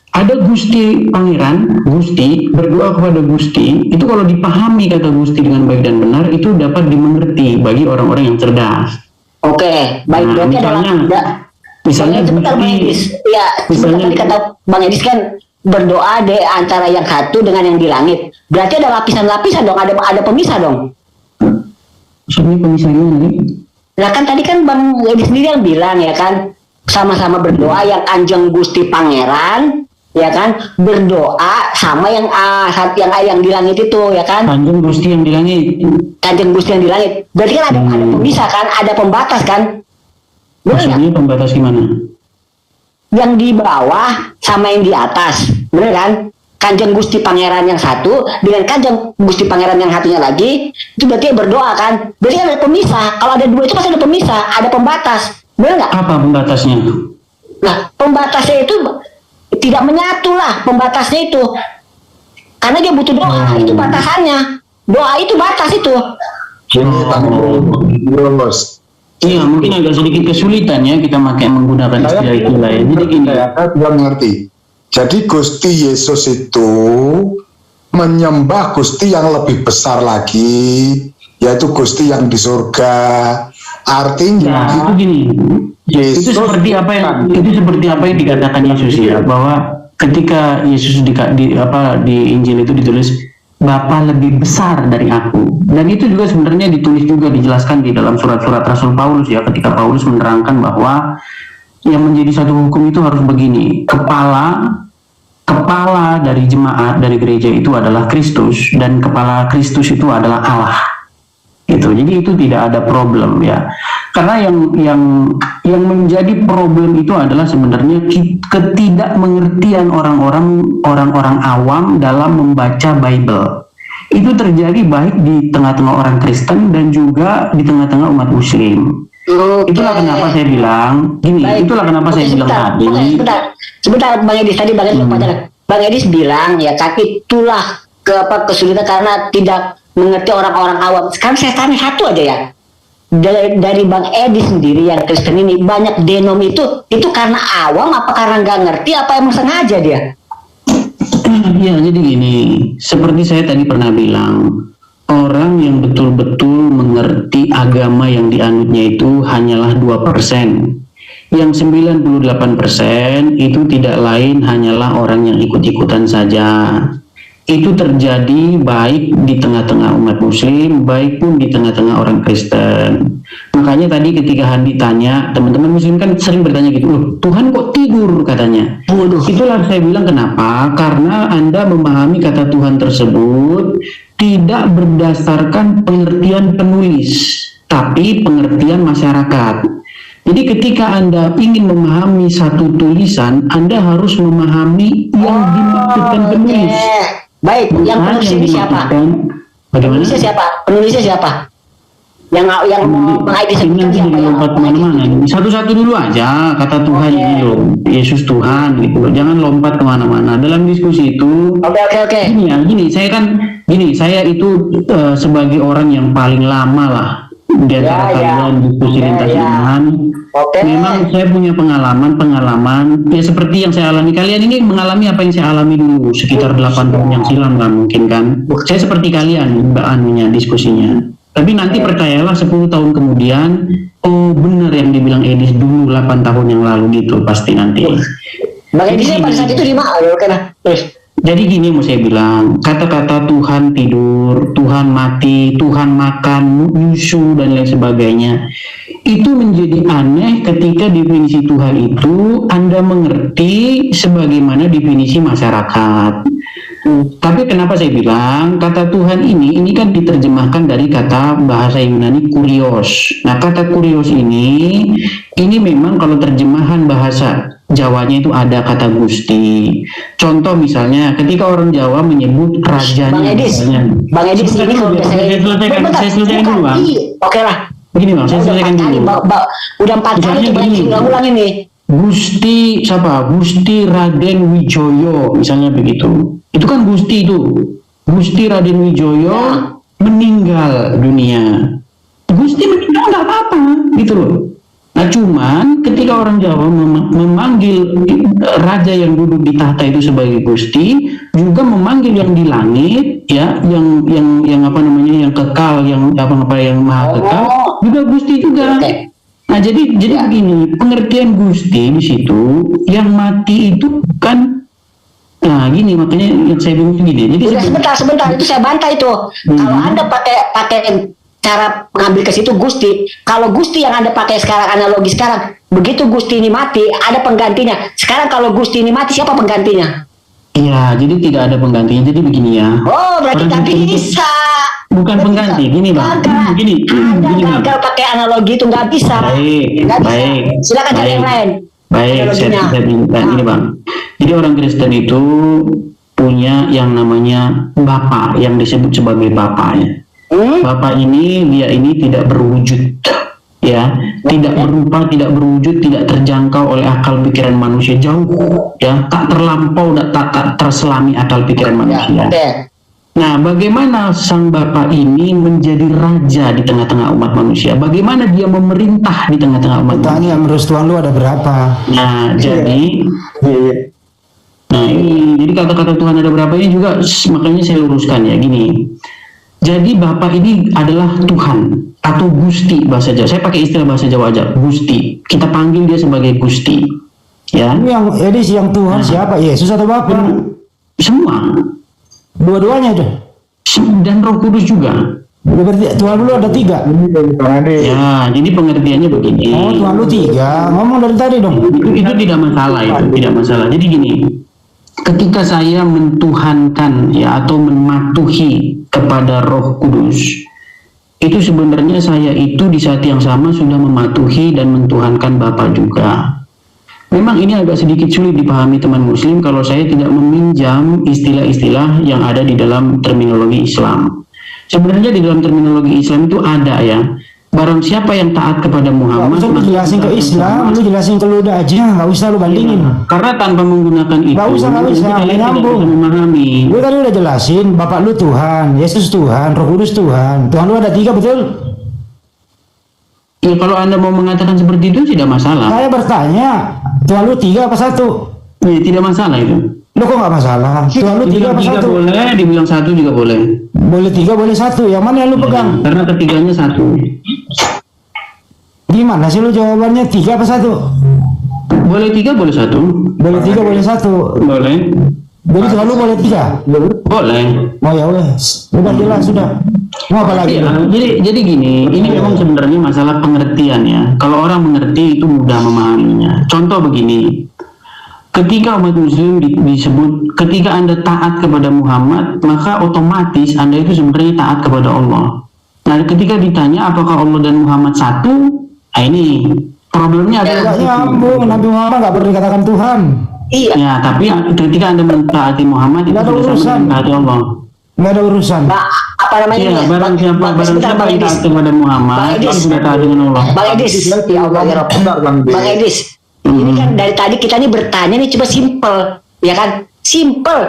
ada Gusti Pangeran, Gusti berdoa kepada Gusti, itu kalau dipahami kata Gusti dengan baik dan benar, itu dapat dimengerti bagi orang-orang yang cerdas. Oke, baik. Nah, misalnya sebentar Bang Edis. Ya, misalnya tadi kata Bang Edis kan berdoa deh antara yang satu dengan yang di langit. Berarti ada lapisan-lapisan dong, ada pemisah dong. Maksudnya pemisahnya nih? Nah kan tadi kan Bang Edis sendiri yang bilang ya kan, sama-sama berdoa yang Kanjeng Gusti Pangeran, ya kan, berdoa sama yang di langit itu ya kan. Kanjeng Gusti yang di langit. Kanjeng Gusti yang di langit. Berarti kan ada pemisah kan, ada pembatas kan. Maksudnya pembatas gimana? Yang di bawah sama yang di atas, bener kan? Kanjeng Gusti Pangeran yang satu dengan Kanjeng Gusti Pangeran yang satunya lagi, itu berarti berdoa kan? Berarti kan ada pemisah. Kalau ada dua itu pasti ada pemisah, ada pembatas, bener nggak? Apa pembatasnya? Nah, pembatasnya itu tidak menyatu lah, pembatasnya itu, karena dia butuh doa, itu batasannya. Doa itu batas itu. Iya, mungkin agak sedikit kesulitan ya kita menggunakan istilah itu lah ya. Jadi gini. Saya tidak mengerti. Jadi Gusti Yesus itu menyembah Gusti yang lebih besar lagi, yaitu Gusti yang di surga. Artinya itu gini. Yesus itu seperti apa yang dikatakan Yesus ya, bahwa ketika Yesus di Injil itu ditulis Bapa lebih besar dari aku, dan itu juga sebenarnya ditulis juga dijelaskan di dalam surat-surat Rasul Paulus ya, ketika Paulus menerangkan bahwa yang menjadi satu hukum itu harus begini, kepala kepala dari jemaat dari gereja itu adalah Kristus dan kepala Kristus itu adalah Allah. Gitu. Jadi itu tidak ada problem ya. Karena yang menjadi problem itu adalah sebenarnya ketidakmengertian orang-orang awam dalam membaca Bible. Itu terjadi baik di tengah-tengah orang Kristen dan juga di tengah-tengah umat Muslim. Itulah kenapa saya bilang gini. Itulah kenapa saya bilang tadi. Sebentar, Bang Edis tadi Bang Edis bilang ya, tapi itulah kesulitan karena tidak mengerti orang-orang awam. Sekarang saya tanya satu aja ya. Dari Bang Edis sendiri yang Kristen ini, banyak denom itu karena awam apa karena nggak ngerti apa emang sengaja dia? Ya, jadi gini, seperti saya tadi pernah bilang, orang yang betul-betul mengerti agama yang dianutnya itu hanyalah 2%. Yang 98% itu tidak lain hanyalah orang yang ikut-ikutan saja. Itu terjadi baik di tengah-tengah umat Muslim, baik pun di tengah-tengah orang Kristen. Makanya tadi ketika Handi tanya, teman-teman Muslim kan sering bertanya gitu, loh, Tuhan kok tidur katanya. Itulah saya bilang kenapa, karena Anda memahami kata Tuhan tersebut tidak berdasarkan pengertian penulis, tapi pengertian masyarakat. Jadi ketika Anda ingin memahami satu tulisan, Anda harus memahami yang dimaksudkan penulis. Baik, yang penulis ini siapa? Bagaimana? Penulisnya siapa? Yang Bang Edis sebutkan siapa? Lompat kemana-mana. Satu-satu dulu aja kata Tuhan ini loh, Yesus Tuhan gitu. Jangan lompat kemana-mana. Dalam diskusi itu, Oke. Gini, saya itu sebagai orang yang paling lama lah di antara kalian diskusi lintas iman. Memang saya punya pengalaman ya seperti yang saya alami. Kalian ini mengalami apa yang saya alami dulu sekitar 8 tahun yang silam lah mungkin kan. Saya seperti kalian diskusinya. Tapi nanti percayalah 10 tahun kemudian, oh benar yang dibilang Edis dulu 8 tahun yang lalu gitu pasti nanti. Bang Edisnya pada saat itu di mana? Jadi gini mau saya bilang, kata-kata Tuhan tidur, Tuhan mati, Tuhan makan, nyusu dan lain sebagainya, itu menjadi aneh ketika definisi Tuhan itu Anda mengerti sebagaimana definisi masyarakat. Tapi kenapa saya bilang kata Tuhan ini kan diterjemahkan dari kata bahasa Yunani kurios. Nah, kata kurios ini memang kalau terjemahan bahasa Jawanya itu ada kata Gusti. Contoh misalnya ketika orang Jawa menyebut rajanya. Bang Edis ini kalau saya selesaikan dulu, Bang. Oke lah. Begini, Bang, saya selesaikan dulu. Udah 4 kali ulang ini. Gusti siapa? Gusti Raden Wijoyo misalnya begitu. Itu kan Gusti itu. Gusti Raden Wijoyo meninggal dunia. Gusti meninggal nggak apa-apa gitu loh. Nah cuman ketika orang Jawa memanggil raja yang duduk di tahta itu sebagai Gusti, juga memanggil yang di langit ya, yang apa namanya, yang kekal, yang maha kekal, juga Gusti juga. Nah jadi begini, pengertian Gusti di situ, yang mati itu bukan. Nah gini, makanya yang saya bilang gini. Jadi sebentar itu saya bantah itu. Kalau Anda pakai cara mengambil ke situ Gusti, kalau Gusti yang Anda pakai sekarang, analogi sekarang, begitu Gusti ini mati ada penggantinya. Sekarang kalau Gusti ini mati, siapa penggantinya? Iya, jadi tidak ada penggantinya. Jadi begini ya, oh berarti nggak bisa. Bukan pengganti, gini Bang, gini gagal pakai analogi itu, nggak bisa. Baik. Silakan cari yang lain. Baik, saya minta ini Bang. Jadi orang Kristen itu punya yang namanya Bapa, yang disebut sebagai Bapaknya. Bapa ini, dia ini tidak berwujud, ya, tidak berupa, tidak berwujud, tidak terjangkau oleh akal pikiran manusia, jauh, ya, tak terlampau, tak terselami akal pikiran manusia. Nah, bagaimana sang Bapa ini menjadi raja di tengah-tengah umat manusia? Bagaimana dia memerintah di tengah-tengah umat manusia? Tanya, menurut Tuhan lu ada berapa? Nah, jadi kata-kata Tuhan ada berapa ini juga makanya saya luruskan ya, gini. Jadi Bapa ini adalah Tuhan atau Gusti bahasa Jawa. Saya pakai istilah bahasa Jawa aja, Gusti. Kita panggil dia sebagai Gusti. Ya. Yang Edis yang Tuhan siapa? Yesus atau Bapa? Semua. Dua-duanya itu. Dan Roh Kudus juga. Berarti Tuhan lu ada 3. Ya, jadi pengertiannya begini. Oh, Tuhan lu 3. Ngomong dari tadi dong. Itu tidak masalah, itu tidak masalah. Jadi gini. ketika saya mentuhankan ya atau mematuhi kepada Roh Kudus, itu sebenarnya saya itu di saat yang sama sudah mematuhi dan mentuhankan Bapa juga. Memang ini agak sedikit sulit dipahami teman muslim kalau saya tidak meminjam istilah-istilah yang ada di dalam terminologi Islam. Sebenarnya di dalam terminologi Islam itu ada ya, barang siapa yang taat kepada Muhammad, lu jelasin ke Islam, lu jelasin ke lu aja, nggak usah lu bandingin. Karena tanpa menggunakan itu, Nggak usah, kalian tidak bisa memahami. Lu tadi udah jelasin, Bapak lu Tuhan, Yesus Tuhan, Roh Kudus Tuhan. Tuhan lu ada 3, betul? Ya kalau Anda mau mengatakan seperti itu tidak masalah. Saya bertanya, Tuhan lu 3 apa 1? Ya, tidak masalah itu. Lu kok nggak masalah? Tuhan lu 3 apa 1? Boleh, dibilang 1 juga boleh. Boleh 3, boleh 1. Yang mana yang lu pegang? Karena ketiganya 1. Gimana sih lu jawabannya 3 apa 1? Boleh 3, boleh 1. Boleh 3, boleh 1. Boleh. Jadi Tuhan lu boleh 3? Boleh. Oh ya wes, udah jelas sudah. Mau apa lagi? Iya, jadi gini, ini memang sebenarnya masalah pengertian ya. Kalau orang mengerti itu mudah memahaminya. Contoh begini, ketika umat muslim disebut, ketika Anda taat kepada Muhammad, maka otomatis Anda itu sebenarnya taat kepada Allah. Nah, ketika ditanya apakah Allah dan Muhammad satu, nah ini problemnya adalah Nggak nyambung, Nabi Muhammad nggak perlu dikatakan Tuhan. Iya. ya, tapi ketika Anda mentaati Muhammad itu Nggak ada sudah sama urusan. dengan mentaati Allah. Nggak ada urusan. Apa namanya? Iya, barang siapa Sebentar, Bang yang Edis. taat kepada Muhammad Bang itu Edis. sudah taat dengan Allah. Bang Edis, ya Allah ya Rabb. Bang Edis, ini kan dari tadi kita nih bertanya nih coba simple, ya kan? Simple.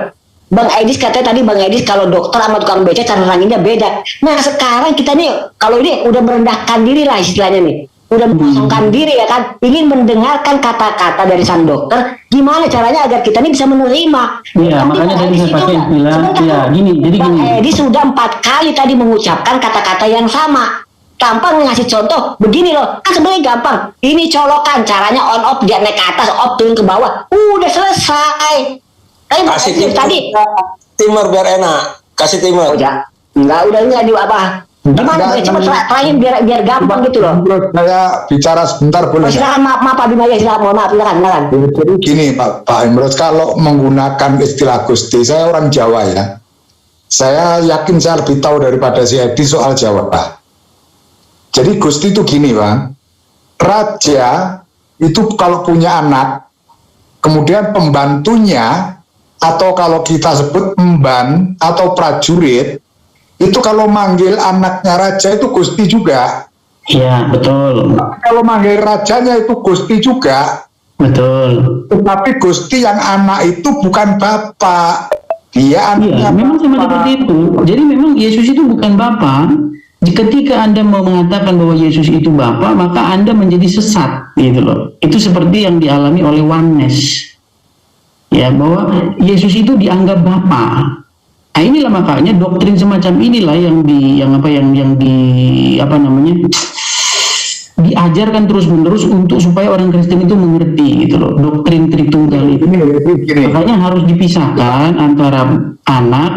Bang Edis katanya tadi Bang Edis kalau dokter sama tukang beca cara ranginnya beda. Nah sekarang kita nih kalau ini udah merendahkan diri lah istilahnya nih, udah mengosongkan diri ya kan, ingin mendengarkan kata-kata dari sang dokter, gimana caranya agar kita nih bisa menerima. Iya, Nanti makanya Bang tadi Edis saya itu pakai udah- istilah, sebentar, ya Bang. gini, jadi Bang gini. Edis sudah 4 kali tadi mengucapkan kata-kata yang sama. Tanpa ngasih contoh, begini loh, kan sebenarnya gampang. Ini colokan, caranya on off, dia naik ke atas, off turun ke bawah. Udah selesai. Tapi Bang Kasih Edis tadi, timer biar enak. Kasih timer. oh ya, udah enggak di apa? Gimana boleh coba terakhir biar gampang gitu loh. Menurut saya bicara sebentar Oh, boleh? silakan maaf Pak Bima ya, silakan mohon maaf, silakan. Jadi gini Pak Imrod, kalau menggunakan istilah Gusti, saya orang Jawa ya. Saya yakin saya lebih tahu daripada si Edi soal Jawa. Jadi Gusti itu gini Bang, raja itu kalau punya anak, kemudian pembantunya atau kalau kita sebut emban atau prajurit, itu kalau manggil anaknya raja itu Gusti juga. Iya, betul. Kalau manggil rajanya itu Gusti juga. Betul. Tetapi Gusti yang anak itu bukan bapak, dia Iya, anaknya memang sama bapak. seperti itu. Jadi memang Yesus itu bukan Bapa. Ketika Anda mau mengatakan bahwa Yesus itu Bapa, maka Anda menjadi sesat, gitu loh. Itu seperti yang dialami oleh oneness. Ya, bahwa Yesus itu dianggap Bapa. Nah, inilah makanya doktrin semacam inilah yang diajarkan terus-menerus untuk supaya orang Kristen itu mengerti, gitu loh. Doktrin Tritunggal itu. Gini. Makanya harus dipisahkan antara anak,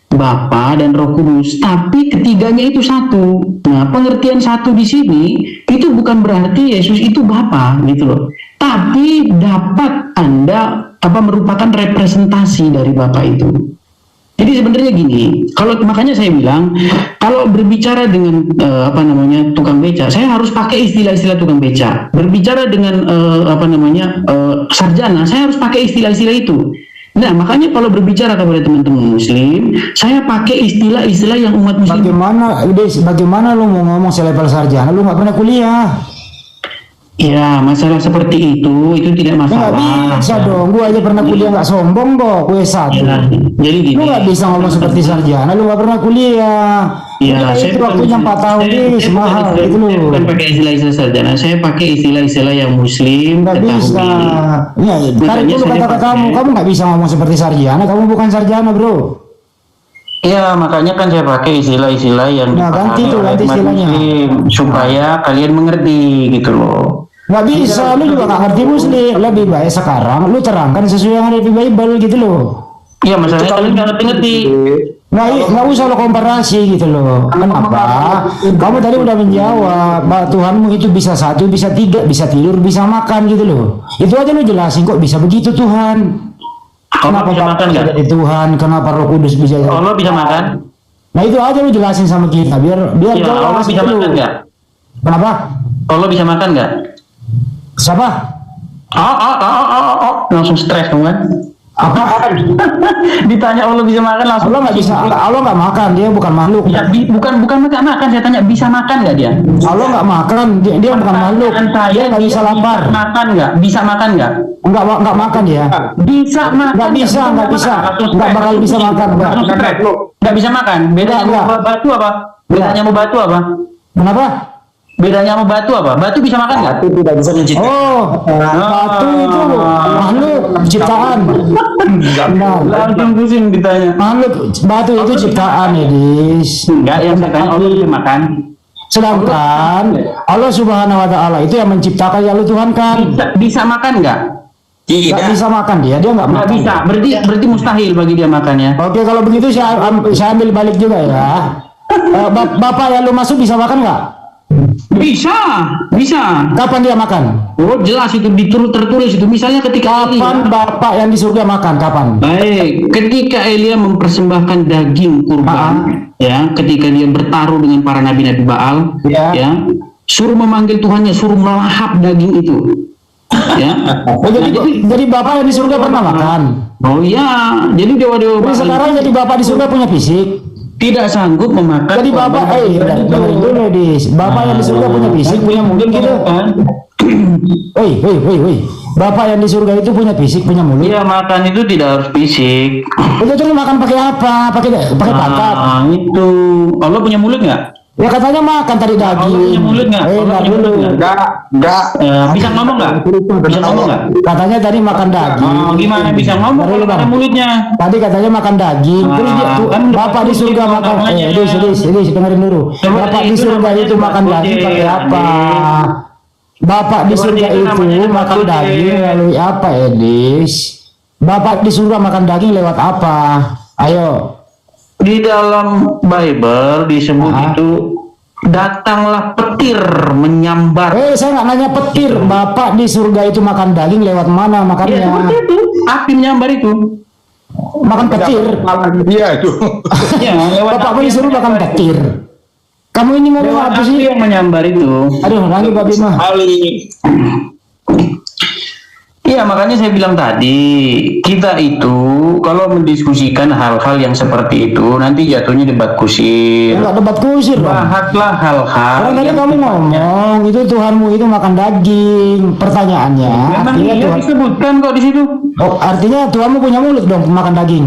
Bapa dan Roh Kudus, tapi ketiganya itu satu. Nah, pengertian satu di sini itu bukan berarti Yesus itu Bapa, gitu loh. Tapi dapat Anda merupakan representasi dari Bapa itu. Jadi sebenarnya gini, kalau makanya saya bilang kalau berbicara dengan tukang beca, saya harus pakai istilah-istilah tukang beca. Berbicara dengan sarjana, saya harus pakai istilah-istilah itu. Nah, makanya kalau berbicara kepada teman-teman muslim, saya pakai istilah-istilah yang umat muslim. Bagaimana lu mau ngomong selevel sarjana, lu nggak pernah kuliah. Ya, masalah seperti itu tidak masalah. Nggak bisa dong, gua aja pernah kuliah nggak sombong kok, gue satu. Ya, jadi gini. Lu nggak bisa ngomong seperti sarjana, lu nggak pernah kuliah. Ya, itu waktunya 4 tahun nih, mahal gitu Saya loh. bukan pakai istilah-istilah sarjana, saya pakai istilah-istilah yang muslim Nggak bisa. ketahui. Ya, tarik Makanya dulu saya kata-kata pakai. kamu nggak bisa ngomong seperti sarjana, kamu bukan sarjana bro. Ya, makanya kan saya pakai istilah-istilah yang Nah, ganti dipahami tuh, oleh ganti umat istilahnya. muslim, supaya kalian mengerti, gitu loh. Nggak bisa, lu juga nggak ngerti muslim. Lebih baik sekarang lu terangkan sesuai yang ada di Bible gitu loh. Iya, masalahnya kalian nggak ngerti-ngerti. Nggak usah lo komparasi gitu loh. Kenapa? Kamu tadi udah menjawab bahwa Tuhanmu itu bisa 1, bisa 3, bisa tidur, bisa makan gitu loh. Itu aja lo jelasin kok bisa begitu Tuhan. Kenapa bisa Bapa makan bisa nggak? jadi Tuhan? Kenapa Roh Kudus bisa jadi? Allah bisa makan? Nah itu aja lu jelasin sama kita biar Ya, Allah jelas bisa dulu. makan nggak? Kenapa? Allah bisa makan nggak? Siapa? Langsung stres dong kan? Apa? Ditanya Allah bisa makan langsung. Allah nggak bisa. Allah nggak makan. Dia bukan makhluk. Ya, bukan nggak makan. Saya tanya bisa makan nggak dia? Allah nggak makan. Dia bukan makhluk. Pertanyaan Dia saya, nggak bisa lapar. Makan nggak? Bisa makan nggak? Nggak makan dia. Bisa makan. Nggak bisa. Nggak bakal bisa makan. Nggak bisa makan. Bedanya Nggak. mau batu apa? Bedanya mau batu apa? Kenapa? Bedanya mau batu apa? Batu bisa makan nggak? Itu tidak bisa menciptakan. Oh, batu itu makhluk ciptaan. Benar. Langsung pusing ditanya. Makhluk batu itu ciptaan, Edis. Enggak, yang saya tanya Allah bisa makan. Sedangkan Allah Subhanahu Wa Taala itu yang menciptakan, yang lu tuhankan. Bisa makan nggak? Nggak Tidak. bisa makan dia nggak Nggak makan. bisa. Berarti mustahil bagi dia makannya. Oke, kalau begitu saya ambil balik juga ya. Bapak yang lu masuk bisa makan nggak? Bisa. Kapan dia makan? Oh jelas itu tertulis itu. Misalnya ketika Kapan Bapak yang di surga makan? Kapan? Baik, ketika Elia mempersembahkan daging kurban, ya, ketika dia bertaruh dengan para nabi-nabi Baal, Ya. ya, suruh memanggil Tuhannya, suruh melahap daging itu, ya. Oh, jadi Bapak yang di surga pernah makan. Oh iya, jadi dewa-dewa Jadi Baal sekarang jadi Bapak di surga punya fisik. tidak sanggup memakan. Jadi Bapak, dengerin dulu Dis. Bapak yang di surga punya fisik, punya mulut gitu. Woi. Bapak yang di surga itu punya fisik, punya mulut. Iya, makan itu tidak harus fisik. Itu terus makan pakai apa? Pakai pangkat. Ah, itu. Allah punya mulut nggak? Ya katanya makan tadi Allah daging. punya mulut nggak? Allah Ntar punya dulu. mulut nggak? Enggak. Bisa ngomong nggak? Bisa ngomong nggak? Katanya tadi makan daging. Gimana bisa ngomong Ntar dulu, kalau Bang. ada mulutnya? Tadi katanya makan daging. Terus dia tuh, kan Bapak di surga betul, makan. namanya. Edis, dengerin dulu. Coba Bapak di itu surga namanya itu makan debat daging kucing, pakai apa? Edis. Bapak di Coba surga itu itu namanya debat makan kucing. daging melalui apa, Edis? Bapak di surga makan daging lewat apa? Ayo. Di dalam Bible disebut itu datanglah petir menyambar. Saya nggak nanya petir. Bapak di surga itu makan daging lewat mana Ya makannya? seperti itu, api menyambar itu. Makan petir. Malah dia itu. Ya, lewat Bapak api mau disuruh yang makan menyambar itu. petir. Kamu ini ngomong Lewat apa api sih? yang menyambar itu. Aduh, lagi Babi mah. Ali. Iya, makanya saya bilang tadi, kita itu kalau mendiskusikan hal-hal yang seperti itu, nanti jatuhnya debat kusir. Enggak debat kusir dong. Bahaslah hal-hal Orang tadi yang kamu ngomong itu Tuhanmu itu makan daging. Pertanyaannya, memang artinya iya Tuhan. disebutkan kok di situ. Oh, artinya Tuhanmu punya mulut dong makan daging.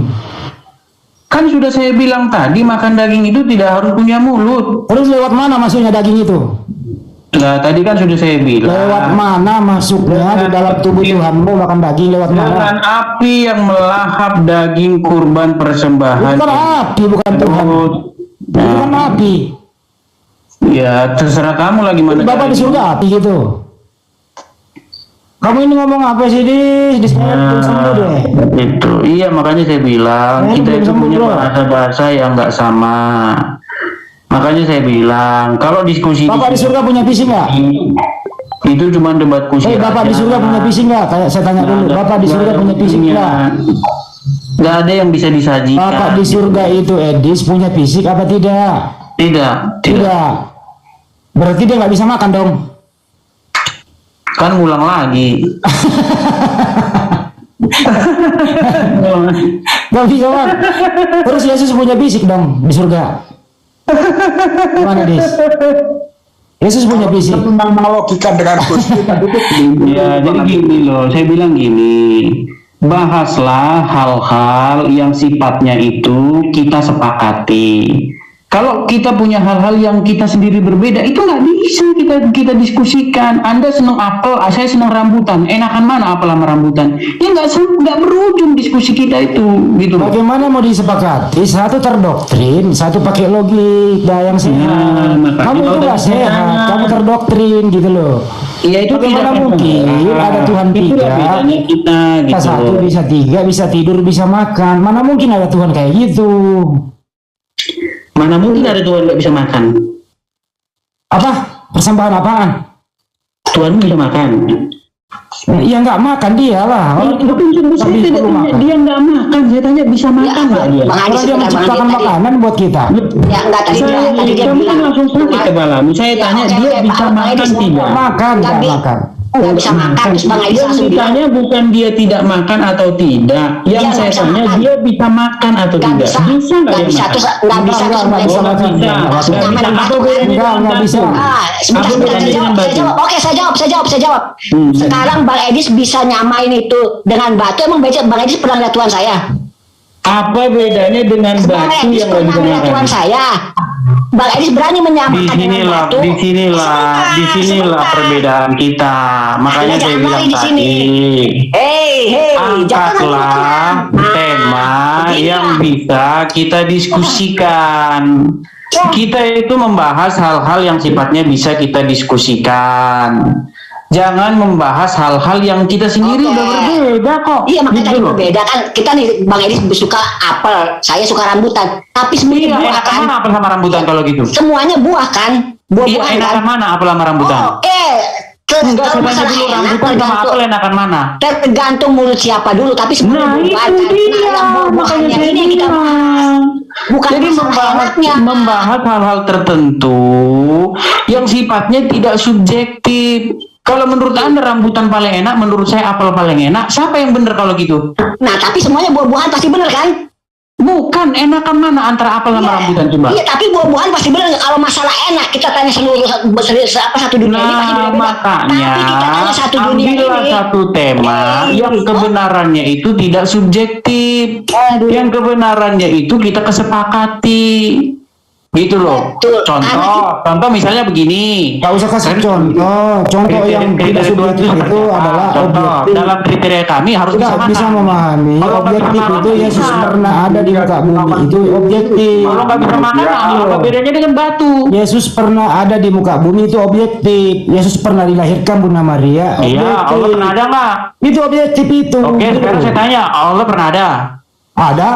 Kan sudah saya bilang tadi, makan daging itu tidak harus punya mulut. Terus lewat mana masuknya daging itu? Lah tadi kan sudah saya bilang. Lewat mana masuknya di dalam tubuh Tuhanmu makan daging lewat Dengan mana? api yang melahap daging kurban persembahan. Bukan api, bukan Tuhan. Itu kan api. Ya terserah kamu lagi mana. Bapak di surga api gitu. Kamu ini ngomong apa sih, Dis? Belum sembuh deh. Itu iya, makanya saya bilang kita belum itu sembuh, punya bro. bahasa-bahasa yang nggak sama. Makanya saya bilang kalau diskusi Bapak di surga punya visi nggak? itu cuma debat kusir. Bapak di aja. surga punya visi nggak? Saya tanya Nggak dulu. ada- Bapak di nggak surga ada punya fisik ujungnya. nggak? Nggak ada yang bisa disajikan. Bapak di surga itu Edis punya fisik apa tidak? Tidak. Tidak. Berarti dia nggak bisa makan dong. Kan ngulang lagi. Gak bisa kan? Terus Yesus punya fisik dong di surga. Gimana Dis? Yesus punya fisik. Menganalogikan dengan Gusti tadi itu Ya, jadi gini loh, saya bilang gini, bahaslah hal-hal yang sifatnya itu kita sepakati. Kalau kita punya hal-hal yang kita sendiri berbeda, itu nggak bisa kita diskusikan. Anda senang apel, saya senang rambutan. Enakan mana apel sama rambutan? Ya nggak berujung diskusi kita itu, gitu loh. Bagaimana mau disepakati? Satu terdoktrin, satu pakai logika yang sehat. makanya Kamu itu udah nggak sehat, jangan. kamu terdoktrin gitu loh. Iya itu Bagaimana tidak mungkin benar. ada Tuhan Itulah tiga, bedanya kita Bisa gitu. satu, bisa tiga, bisa tidur, bisa makan. Mana mungkin ada Tuhan kayak gitu? Mana mungkin ada Tuhan nggak bisa makan? Apa? Persembahan apaan? Tuhan bisa makan. Ya nggak makan dia lah. Orang itu Saya tidak tanya dia nggak makan, saya tanya bisa makan nggak dia? Bang Adi Orang dia sebentar, Bang menciptakan Adi tadi. makanan buat kita. Ya enggak tadi dia Kamu bilang langsung sakit kepalamu. Saya Ya, tanya oke, dia oke, bisa Bang makan Edi, tidak? Makan, Nggak nggak bi- makan. nggak bisa makan, terus Bang Edi Yang langsung bilang ditanya bukan dia tidak makan atau tidak. Yang Iya, saya nggak bisa tanya makan. dia bisa makan atau nggak tidak? bisa, Bisa nggak dia bisa makan? terus nggak bisa terus Nggak bisa Bang Edi makan. Bisa. langsung Nggak tangan bisa. batu Apa kan. bedanya dengan Nggak bisa. batu? Sebentar, Apa sebentar, bedanya saya dengan jawab, saya batu? jawab. Oke, saya jawab. Sekarang Bang Edis bisa nyamain itu dengan batu. Emang Bang Edis pernah lihat Tuhan saya? Apa bedanya dengan Bang batu Edis yang nggak pernah bisa melihat Tuhan makan? saya. Bang Edis berani menyamakan dengan batu. Disinilah perbedaan kita. Makanya Anda saya jangan bilang lari di sini. tadi, Hei, jangan angkatlah tema yang bisa kita diskusikan. Kita itu membahas hal-hal yang sifatnya bisa kita diskusikan. Jangan membahas hal-hal yang kita sendiri Oke. udah berbeda kok. Iya, makanya Gitu tadi loh. berbeda kan. Kita nih Bang Edis suka apel, saya suka rambutan. Tapi semuanya Iya, buah enakan kan. mana apel sama rambutan kalau gitu? Semuanya buah kan. Iya, Buah-buahan kan. enakan mana apel sama rambutan? Oke. Enggak, Kalau saya tanya masalah dulu enak rambutan sama apel enakan mana? tergantung mulut siapa dulu, tapi sebenarnya Nah, buah itu kan. dia. Nah, yang Makanya buah-buahannya saya ini yang kita bahas. bilang. Bukan Jadi masalah enaknya. membahas hal-hal tertentu yang sifatnya tidak subjektif. Kalau menurut Anda rambutan paling enak, menurut saya apel paling enak. Siapa yang benar kalau gitu? Nah, tapi semuanya buah-buahan pasti benar kan? Bukan, enakan mana antara apel sama rambutan coba? Iya, tapi buah-buahan pasti benar. Kalau masalah enak, kita tanya seluruh satu dunia ini pasti Nah, beda-beda. makanya Tapi kita tanya satu dunia ambillah ini. satu tema yang kebenarannya itu tidak subjektif. Yang kebenarannya itu kita kesepakati. Gitu loh. Betul. Contoh misalnya begini. Nggak usah kasih contoh. Contoh yang tidak subjektif itu adalah contoh objektif. dalam kriteria kami harus Tidak bisa bisa makan. memahami Kalau nggak objektif bisa itu makan, Yesus bisa. pernah ada di muka bumi itu objektif. Kalau nggak bisa makan, apa bedanya dengan batu? Yesus pernah ada di muka bumi itu objektif. Yesus pernah dilahirkan Bunda Maria. Iya, Objektif. Allah pernah ada nggak? Itu objektif itu. Oke, Gitu. sekarang saya tanya, Allah pernah ada? Ada.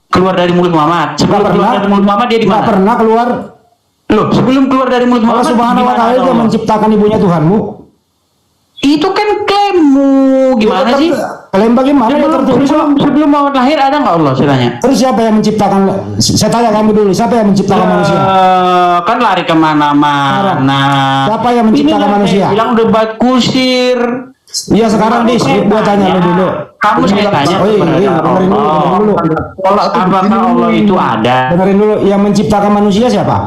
Keluar dari mulut Muhammad. Nggak Sebelum keluar pernah. dari mulut Muhammad dia di Nggak mana? pernah keluar. Loh, sebelum keluar dari mulut Allah Muhammad Subhanahu wa gimana taala dia Allah? menciptakan ibunya Tuhanmu. Itu kan klaimmu. Gimana sih? Kalian bagaimana ya tertulis? Sebelum Muhammad lahir ada nggak Allah? Saya tanya. Terus siapa yang menciptakan? Saya tanya kamu dulu, siapa yang menciptakan manusia? Kan lari kemana-mana. Siapa yang menciptakan Ini manusia? saya bilang debat kusir. Iya sekarang dis, gua tanya lu dulu. Kamu saya tanya Oh iya, kepada dengerin dulu, Allah. dengerin dulu. Apakah Allah itu ada? Dengerin dulu, yang menciptakan manusia siapa?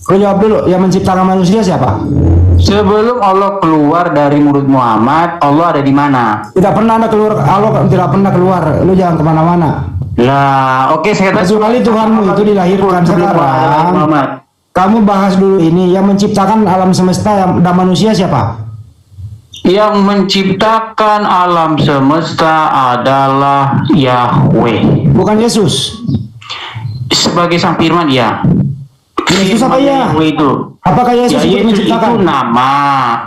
Lu jawab dulu, yang menciptakan manusia siapa? Sebelum Allah keluar dari mulut Muhammad, Allah ada di mana? Tidak pernah ada keluar, Allah tidak pernah keluar. Lu jangan kemana-mana. Lah, oke saya kata Kecuali Tuhanmu itu dilahirkan sebelum sekarang. Muhammad. Kamu bahas dulu ini, yang menciptakan alam semesta dan manusia siapa? Yang menciptakan alam semesta adalah Yahweh. Bukan Yesus. Sebagai sang firman, ya. Yesus apa ya? Yahweh itu. Apakah Ya, Yesus ikut Yesus itu menciptakan? nama.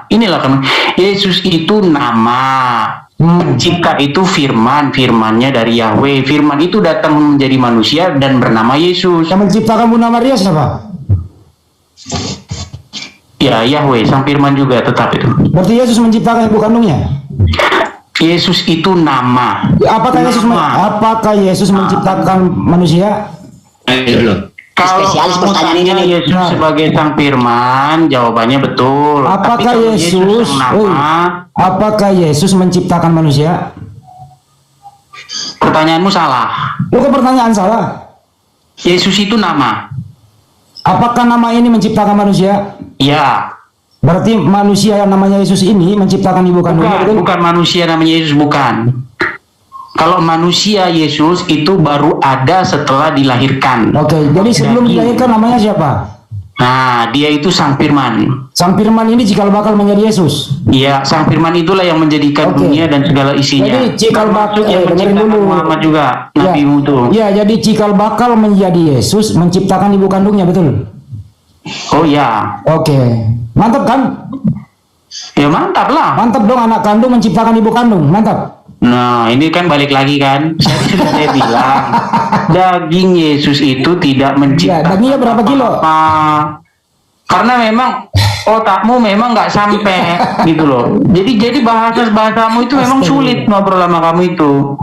Inilah kan. Yesus itu nama. Pencipta itu firman. Firmannya dari Yahweh. Firman itu datang menjadi manusia dan bernama Yesus. Yang menciptakan Bunda Maria siapa? Ya, Yahweh, sang firman juga tetap itu. Berarti Yesus menciptakan ibu kandungnya. Yesus itu nama. Apakah Yesus menciptakan manusia? Kalau Spesialis kamu pertanyaan ini tanya nih. Yesus sebagai sang firman, jawabannya betul. Tapi Apakah kalau Yesus, sang nama, apakah Yesus menciptakan manusia? pertanyaanmu salah. Lu kok pertanyaan salah? Yesus itu nama. Apakah nama ini menciptakan manusia? Ya, Berarti manusia yang namanya Yesus ini menciptakan ibu kandungnya, betul? bukan manusia namanya Yesus, bukan. Kalau manusia Yesus itu baru ada setelah dilahirkan. Oke, jadi sebelum dilahirkan namanya siapa? Nah, dia itu sang firman. Sang firman ini cikal bakal menjadi Yesus. Iya, sang firman itulah yang menjadikan Oke. dunia dan segala isinya. Jadi cikal bakal Termasuk yang dengerin menciptakan dulu. Muhammad juga, Ya, nabimu itu. ya, jadi cikal bakal menjadi Yesus menciptakan ibu kandungnya, betul? Oh ya, Oke, mantap kan? ya mantap lah. Mantap dong, anak kandung menciptakan ibu kandung, mantap. Nah, ini kan balik lagi kan. Sudah saya bilang, daging Yesus itu tidak menciptakan dagingnya berapa kilo? apa. Karena memang otakmu memang nggak sampai gitu loh. Jadi bahasamu itu memang sulit ngobrol sama kamu itu.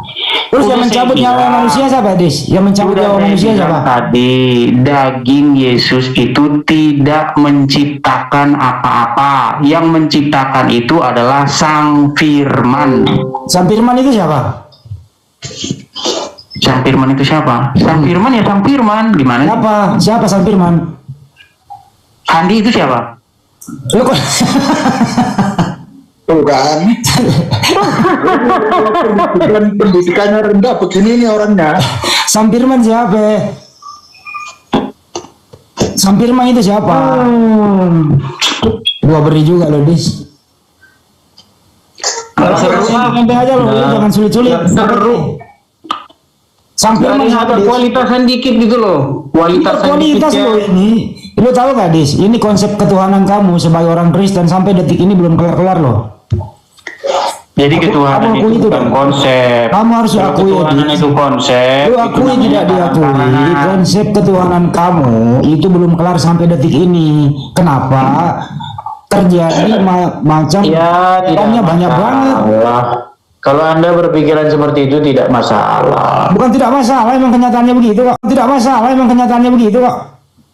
Terus yang mencabut nyawa manusia siapa, Dis? Yang mencabut nyawa manusia siapa? Tadi daging Yesus itu tidak menciptakan apa-apa. Yang menciptakan itu adalah Sang Firman. Sang Firman itu siapa? Sang Firman itu siapa? Sang Firman ya Sang Firman. Gimana? Siapa Sang Firman? Andi itu siapa? Lu kok Tuh kan. Pendidikannya rendah begini nih orangnya. Sang Firman siapa? Sang Firman itu siapa? Gua beri juga lo, Dis. Santai aja lo, jangan sulit-sulit. Seru. Sang Firman Ada siapa, Dis? kualitasan dikit gitu loh. Kualitasan Kualitas dikit lo ya. ini. Lu tahu gak, Dis? Ini konsep ketuhanan kamu sebagai orang Kristen sampai detik ini belum kelar-kelar loh. Jadi ketuhanan akui itu itu bukan dong. konsep. Kamu harus Kalau akui, ketuhanan Dis. itu konsep. Lu akui itu tidak namanya diakui, ketuhanan. konsep ketuhanan kamu itu belum kelar sampai detik ini. Kenapa? Terjadi macam Ya, tidak banyak banget. masalah. Kalau Anda berpikiran seperti itu tidak masalah. Bukan tidak masalah, emang kenyataannya begitu kok. Tidak masalah, emang kenyataannya begitu kok.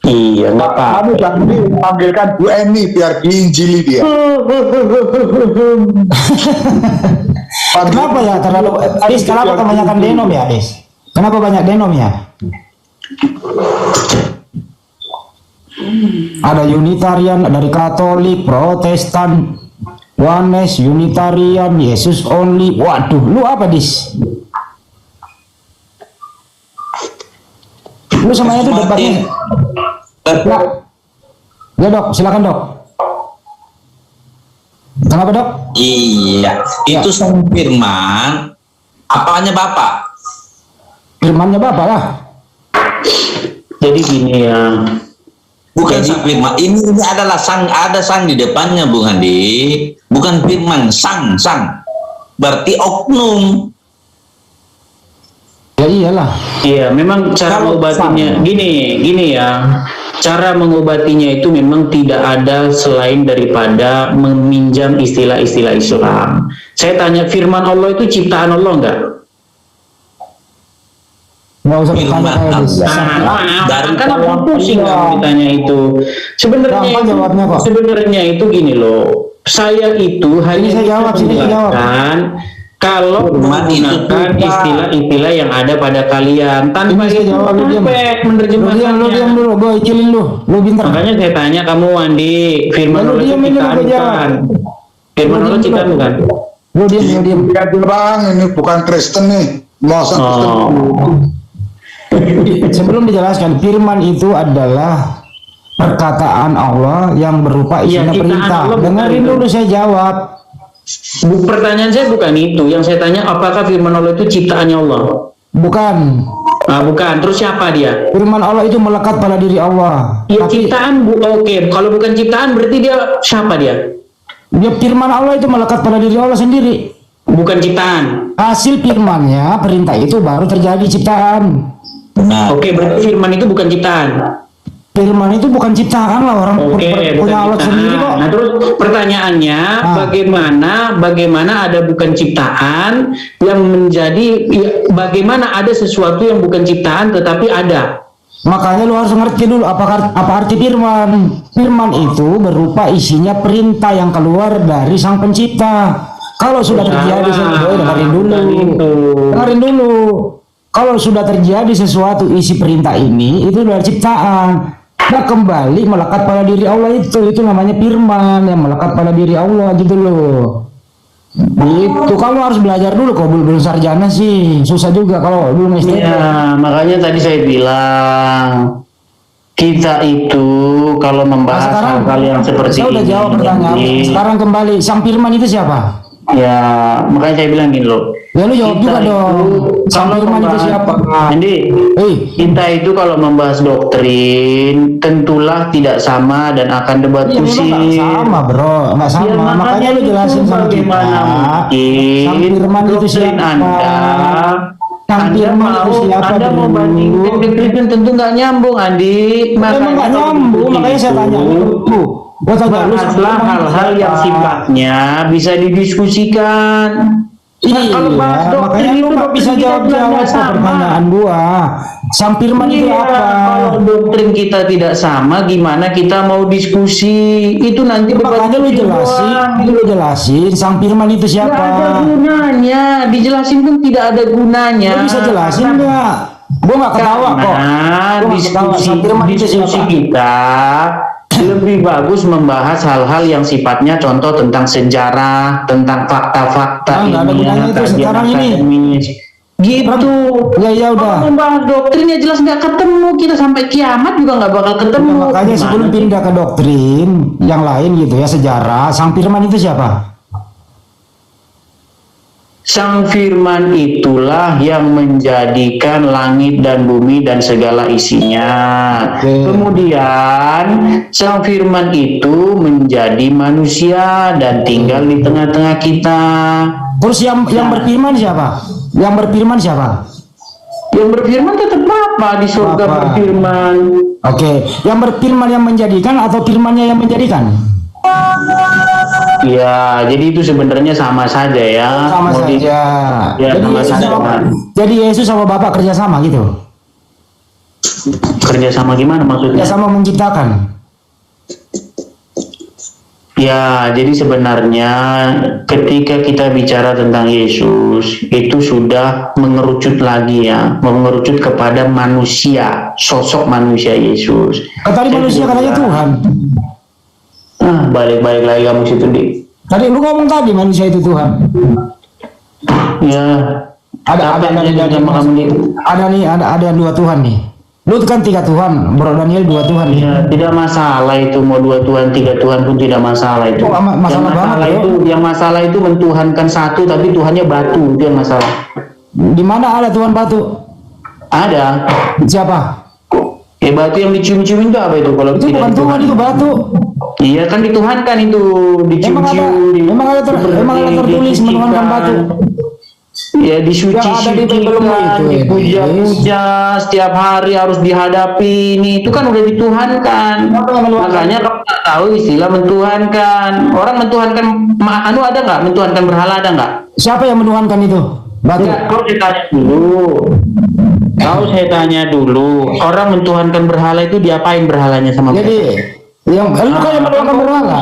Iya, nggak apa. Kamu jangan dipanggilkan Bu Eni biar diinjili dia. Kenapa ya terlalu Adis, kenapa kebanyakan denom ya, Adis? Kenapa banyak denom ya? Ada Unitarian dari Katolik, Protestan, Oneness, Unitarian, Yesus only. Waduh, lu apa, Dis? Lu sama itu debatnya. Ya dok, silakan dok. Kenapa dok? Iya, itu Sang Firman. Apanya Bapak? Firmannya Bapak lah. Jadi gini ya. Bukan Sang Firman. Ini adalah ada sang di depannya, Bung Handi. Bukan Firman, sang. Berarti oknum. Ya iyalah. Iya, memang cara mengobatinya gini ya. Cara mengobatinya itu memang tidak ada selain daripada meminjam istilah-istilah Islam. Saya tanya, firman Allah itu ciptaan Allah enggak? Nggak usah bertanya kayak Dis. Dari Kan aku pusing iya. kamu ditanya itu. Gampang jawabnya kok. Sebenarnya itu gini loh. Saya itu hanya saya jawab, bisa sini saya jawab. menjelaskan kalau Firman itu menggunakan tidak. istilah-istilah yang ada pada kalian tanpa Ini saya itu jawab, lu diam. sampai Lu menerjemahkannya. diam dulu, gue ikilin lu pinter. Makanya saya tanya kamu, Wandi, firman Lu Allah itu diam ini, ciptaan lu jawab. bukan? Firman Lu Allah diam ciptaan dulu. bukan? Lu diam. Ya bang, ini bukan Kristen nih. Masa Kristen? Sebelum dijelaskan, firman itu adalah perkataan Allah yang berupa Iya, isinya ciptaan perintah. Allah bukan Dengerin itu. dulu saya jawab. Pertanyaan saya bukan itu. Yang saya tanya, apakah firman Allah itu ciptaannya Allah? Bukan. Ah, bukan. Terus siapa dia? Firman Allah itu melekat pada diri Allah. Ya Tapi ciptaan, oke. Kalau bukan ciptaan berarti dia siapa dia? dia firman Allah itu melekat pada diri Allah sendiri. Bukan ciptaan. Hasil firmannya, perintah itu baru terjadi ciptaan. Benar. Oke, berarti firman itu bukan ciptaan. Firman itu bukan ciptaan lah, orang Oke, punya bukan Allah sendiri kok. ciptaan. Nah, terus pertanyaannya, bagaimana ada bukan ciptaan yang menjadi bagaimana ada sesuatu yang bukan ciptaan tetapi ada? Makanya lu harus ngerti dulu apa arti firman. Firman itu berupa isinya perintah yang keluar dari Sang Pencipta. Kalau sudah terjadi dengerin dulu. Kalau sudah terjadi sesuatu isi perintah ini, itu dari ciptaan. Nah, kembali melekat pada diri Allah itu namanya firman yang melekat pada diri Allah gitu loh. Itu kamu harus belajar dulu, kok belum sarjana sih susah juga kalau belum SD. Ya, makanya tadi saya bilang kita itu kalau membahas hal yang seperti saya udah ini. jawab pertanyaan. Sekarang kembali, Sang Firman itu siapa? Ya, makanya saya bilang gini loh. Ya lu jawab juga dong. Sang Kalau Firman itu membahas- siapa? Jadi Hei, kita itu kalau membahas doktrin tentulah tidak sama dan akan debat iya memang nggak kusir. sama bro, nggak sama. Ya, makanya lu itu jelasin sama kita. bagaimana mungkin Sang Firman itu doktrin siapa? Anda sang firman itu siapa? Anda mau dulu? bandingkan ke Kristen tentu nggak nyambung, Andi. Emang nggak nyambung, makanya saya tanya lu. Gua tanya lu, Bahaslah hal-hal yang sifatnya bisa didiskusikan. Iya, Kalau bahas makanya doktrin lu itu nggak bisa doktrin kita jawab-jawab tidak ke sama. pertanyaan gua. Sang firman itu Iya, apa? kalau doktrin kita tidak sama, gimana kita mau diskusi? Itu nanti Makanya lu doang. jelasin, sang firman itu Nggak ada siapa? gunanya, dijelasin pun tidak ada gunanya. Lu bisa jelasin nggak? Gua nggak ketawa kok. Karena Gua nggak ketawa, sang firman itu diskusi siapa? kita lebih bagus membahas hal-hal yang sifatnya contoh tentang sejarah, tentang fakta-fakta Nggak ada gunanya itu kajian sekarang ini. akademis. Gitu. Ya udah. Kalau membahas doktrin ya jelas nggak ketemu, kita sampai kiamat juga nggak bakal ketemu. Makanya Gimana sebelum sih? pindah ke doktrin yang lain gitu ya, sejarah, sang firman itu siapa? Sang firman itulah yang menjadikan langit dan bumi dan segala isinya. Oke. Kemudian sang firman itu menjadi manusia dan tinggal di tengah-tengah kita. Terus yang berfirman siapa? Yang berfirman siapa? Yang berfirman tetap Bapa di surga Bapa. berfirman. Oke, yang berfirman yang menjadikan atau firmannya yang menjadikan? Ya, jadi itu sebenarnya sama saja ya. Sama Mau di- saja. Ya, jadi, sama Yesus saja. sama, jadi Yesus sama Bapak kerjasama gitu? Kerjasama gimana maksudnya? Kerjasama menciptakan. Ya, jadi sebenarnya ketika kita bicara tentang Yesus, itu sudah mengerucut lagi ya, mengerucut kepada manusia, sosok manusia Yesus. Tadi manusia katanya Tuhan. Balik-balik lagi kamu situ, Dik. Tadi lu ngomong tadi manusia itu Tuhan. Ya, Ada kamu, Dik. ada dua Tuhan nih. Lu kan 3 Tuhan, Bro Daniel 2 Tuhan nih. Ya, tidak masalah itu mau 2 Tuhan, 3 Tuhan pun tidak masalah itu. Oh, masalah yang masalah itu mentuhankan satu tapi Tuhannya batu, itu yang masalah. Di mana ada Tuhan batu? Ada. Siapa? Batu yang dicium-ciumin itu apa itu kalau Itu bukan Tuhan, itu batu. Iya kan dituhankan itu, dicium-cium. Emang ada tertulis menuhankan batu. Ya Yang ada di Bible disuci-sucikan, itu, dipuja-puja, setiap hari harus dihadapi. Itu kan udah dituhankan. Makanya kamu tak tahu istilah mentuhankan. Orang mentuhankan, anu ada nggak? Mentuhankan berhala ada nggak? Siapa yang menuhankan itu? Batu. Ya, kau saya tanya dulu. Kau saya tanya dulu. Orang mentuhankan berhala itu diapain berhalanya sama Jadi yang lu kan yang menuhankan berhala.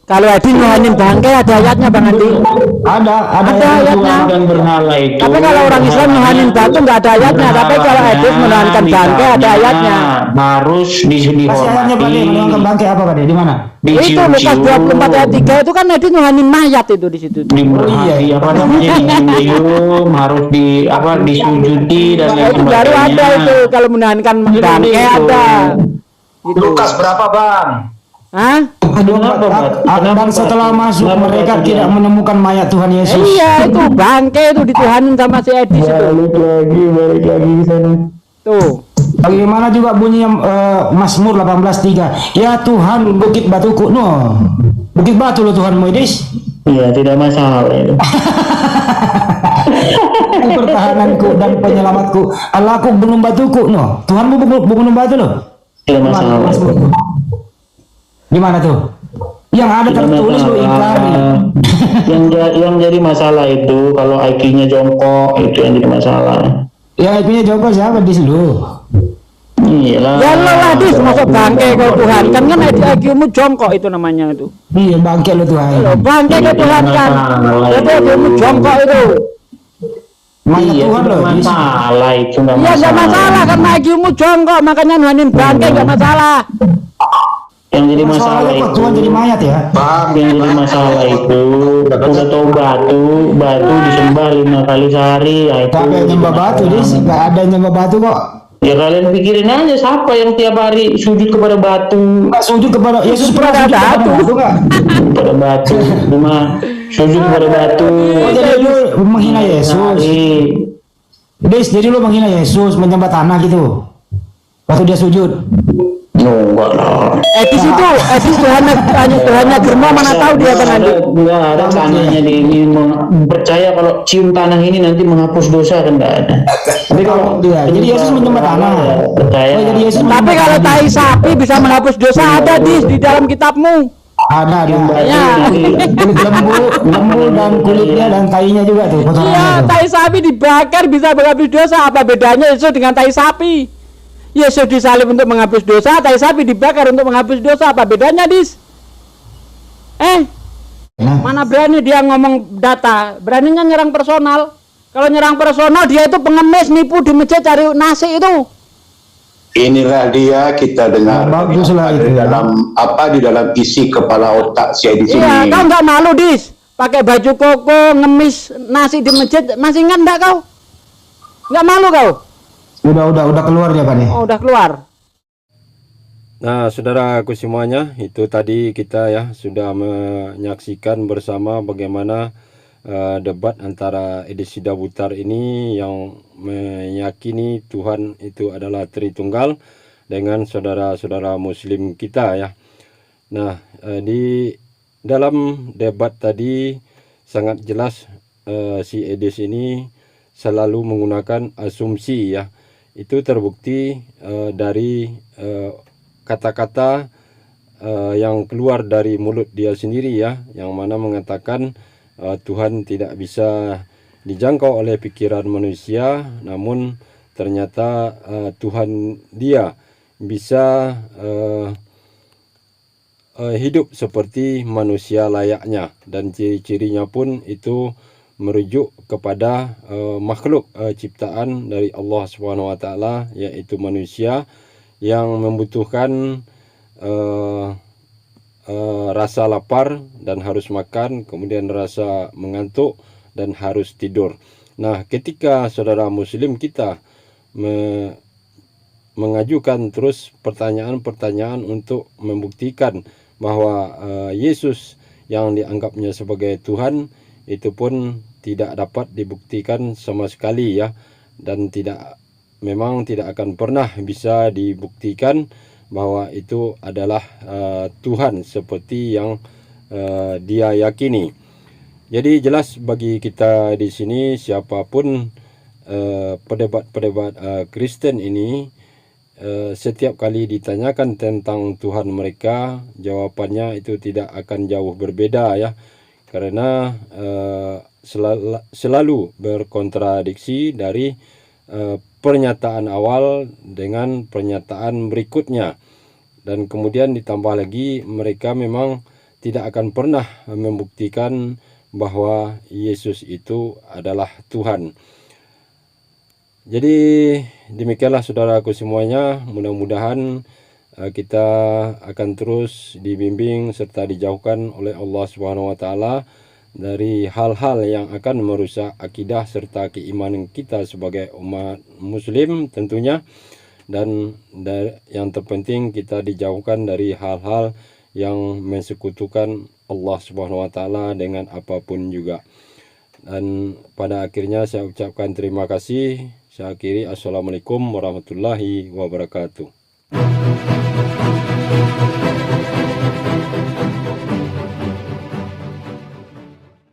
Kalau Adi nuhanin bangkai ada ayatnya Bang Adi. Ada ayatnya. Mentuhankan berhala itu. Tapi kalau orang Islam nuhanin batu nggak ada ayatnya. Tapi kalau Adi menuhankan bangkai ada ayatnya. Harus Kasih ayatnya Pak De, menuhankan dihormati. bangkai apa Pak De? Di mana? Itu Lukas 24 ayat 3 itu kan Adi nuhanin mayat itu di situ. Dimurahati, apa namanya, dicium, harus disujuti dan lain Itu baru ada sebagainya. itu kalau menuhankan bangkai ada. Gitu. Lukas berapa Bang? Hah? Dan setelah masuk mereka tidak menemukan mayat Tuhan Yesus. Iya itu bangkai itu dituhanin sama si Edi itu. Balik lagi ke sana. Tuh. Bagaimana juga bunyi Mazmur 18:3. Ya Tuhan bukit batuku, no. Bukit batu lo Tuhan Moidis. Iya, tidak masalah itu. Pertahananku dan penyelamatku. Allahku gunung batuku, no. Tuhanmu gunung batu lo. Tidak masalah. Di mana tuh? Yang ada tertulis lo ingkari. yang jadi masalah itu kalau IQ-nya jongkok, itu yang jadi masalah. Ya IQ-nya jongkok siapa di lu? Iyalah. Ya lo lah dis masuk bangkai kau Tuhan kan IQ-mu jongkok itu namanya itu. Iya bangke lo Tuhan. Lo bangkai kau Tuhan kan. Jadi IQ-mu jongkok itu. Mayat Iya, Tuhan tidak lo. masalah itu nggak Iya nggak masalah kan IQ-mu jongkok makanya nuhanin bangkai nggak masalah. Yang jadi masalah Masalahnya kok itu, Tuhan jadi mayat ya? yang jadi masalah itu, udah tahu batu disembah 5 kali sehari, ya itu. Tapi yang nyembah batu dis, nggak ada yang nyembah batu kok. Ya kalian pikirin aja siapa yang tiap hari sujud kepada batu, Nggak sujud kepada Yesus pernah sujud kepada batu nggak? kepada batu, cuma sujud kepada batu. Oh, jadi lu menghina Yesus. Dis, jadi lu menghina Yesus, menyembah tanah gitu. Waktu dia sujud. No, Edis itu, Edis Tuhannya Germo, mana tahu dia Bang Andi. Nggak ada tanahnya ini percaya kalau cium tanah ini nanti menghapus dosa kan nggak ada. Tapi kalau Dia, jadi Yesus menyembah tanah. percaya. Oh, jadi Yesus Tapi kalau tai sapi bisa menghapus dosa, ada di dalam kitabmu. ada. Ya. Kulit lembu dan kulitnya dan tainya juga tuh. kotorannya Iya, tuh. tai sapi dibakar bisa menghapus dosa. Apa bedanya Yesus dengan tai sapi? Yesus disalib untuk menghapus dosa, tai sapi dibakar untuk menghapus dosa. Apa bedanya, Dis? Nah, Mana berani dia ngomong data? Beraninya nyerang personal. Kalau nyerang personal, dia itu pengemis, nipu di masjid cari nasi itu. Inilah dia kita dengar Baguslah itu, ya. di dalam isi kepala otak si di sini. Iya, kau nggak malu, Dis? Pakai baju koko, ngemis nasi di masjid, masih ingat nggak kau? Nggak malu kau? udah keluar dia Pak nih. Oh, udah keluar. Nah, saudaraku semuanya, itu tadi kita ya sudah menyaksikan bersama bagaimana debat antara Edi Sidabutar ini yang meyakini Tuhan itu adalah Tritunggal dengan saudara-saudara Muslim kita ya. Nah, di dalam debat tadi sangat jelas si Edis ini selalu menggunakan asumsi ya. Itu terbukti dari kata-kata yang keluar dari mulut dia sendiri ya, yang mana mengatakan Tuhan tidak bisa dijangkau oleh pikiran manusia, namun ternyata Tuhan dia bisa hidup seperti manusia layaknya, dan ciri-cirinya pun itu merujuk kepada makhluk ciptaan dari Allah Subhanahu wa taala, yaitu manusia yang membutuhkan rasa lapar dan harus makan, kemudian rasa mengantuk dan harus tidur. Nah, ketika saudara muslim kita mengajukan terus pertanyaan-pertanyaan untuk membuktikan bahwa Yesus yang dianggapnya sebagai Tuhan itu pun tidak dapat dibuktikan sama sekali ya, dan memang tidak akan pernah bisa dibuktikan bahwa itu adalah Tuhan seperti yang dia yakini. Jadi jelas bagi kita di sini, siapapun pedebat Kristen ini, setiap kali ditanyakan tentang Tuhan mereka, jawabannya itu tidak akan jauh berbeda ya, karena selalu berkontradiksi dari pernyataan awal dengan pernyataan berikutnya, dan kemudian ditambah lagi mereka memang tidak akan pernah membuktikan bahwa Yesus itu adalah Tuhan. Jadi demikianlah saudaraku semuanya, mudah-mudahan kita akan terus dibimbing serta dijauhkan oleh Allah Subhanahu wa taala dari hal-hal yang akan merusak akidah serta keimanan kita sebagai umat muslim tentunya, dan yang terpenting kita dijauhkan dari hal-hal yang mensekutukan Allah Subhanahu wa taala dengan apapun juga. Dan pada akhirnya saya ucapkan terima kasih. Saya akhiri, assalamualaikum warahmatullahi wabarakatuh.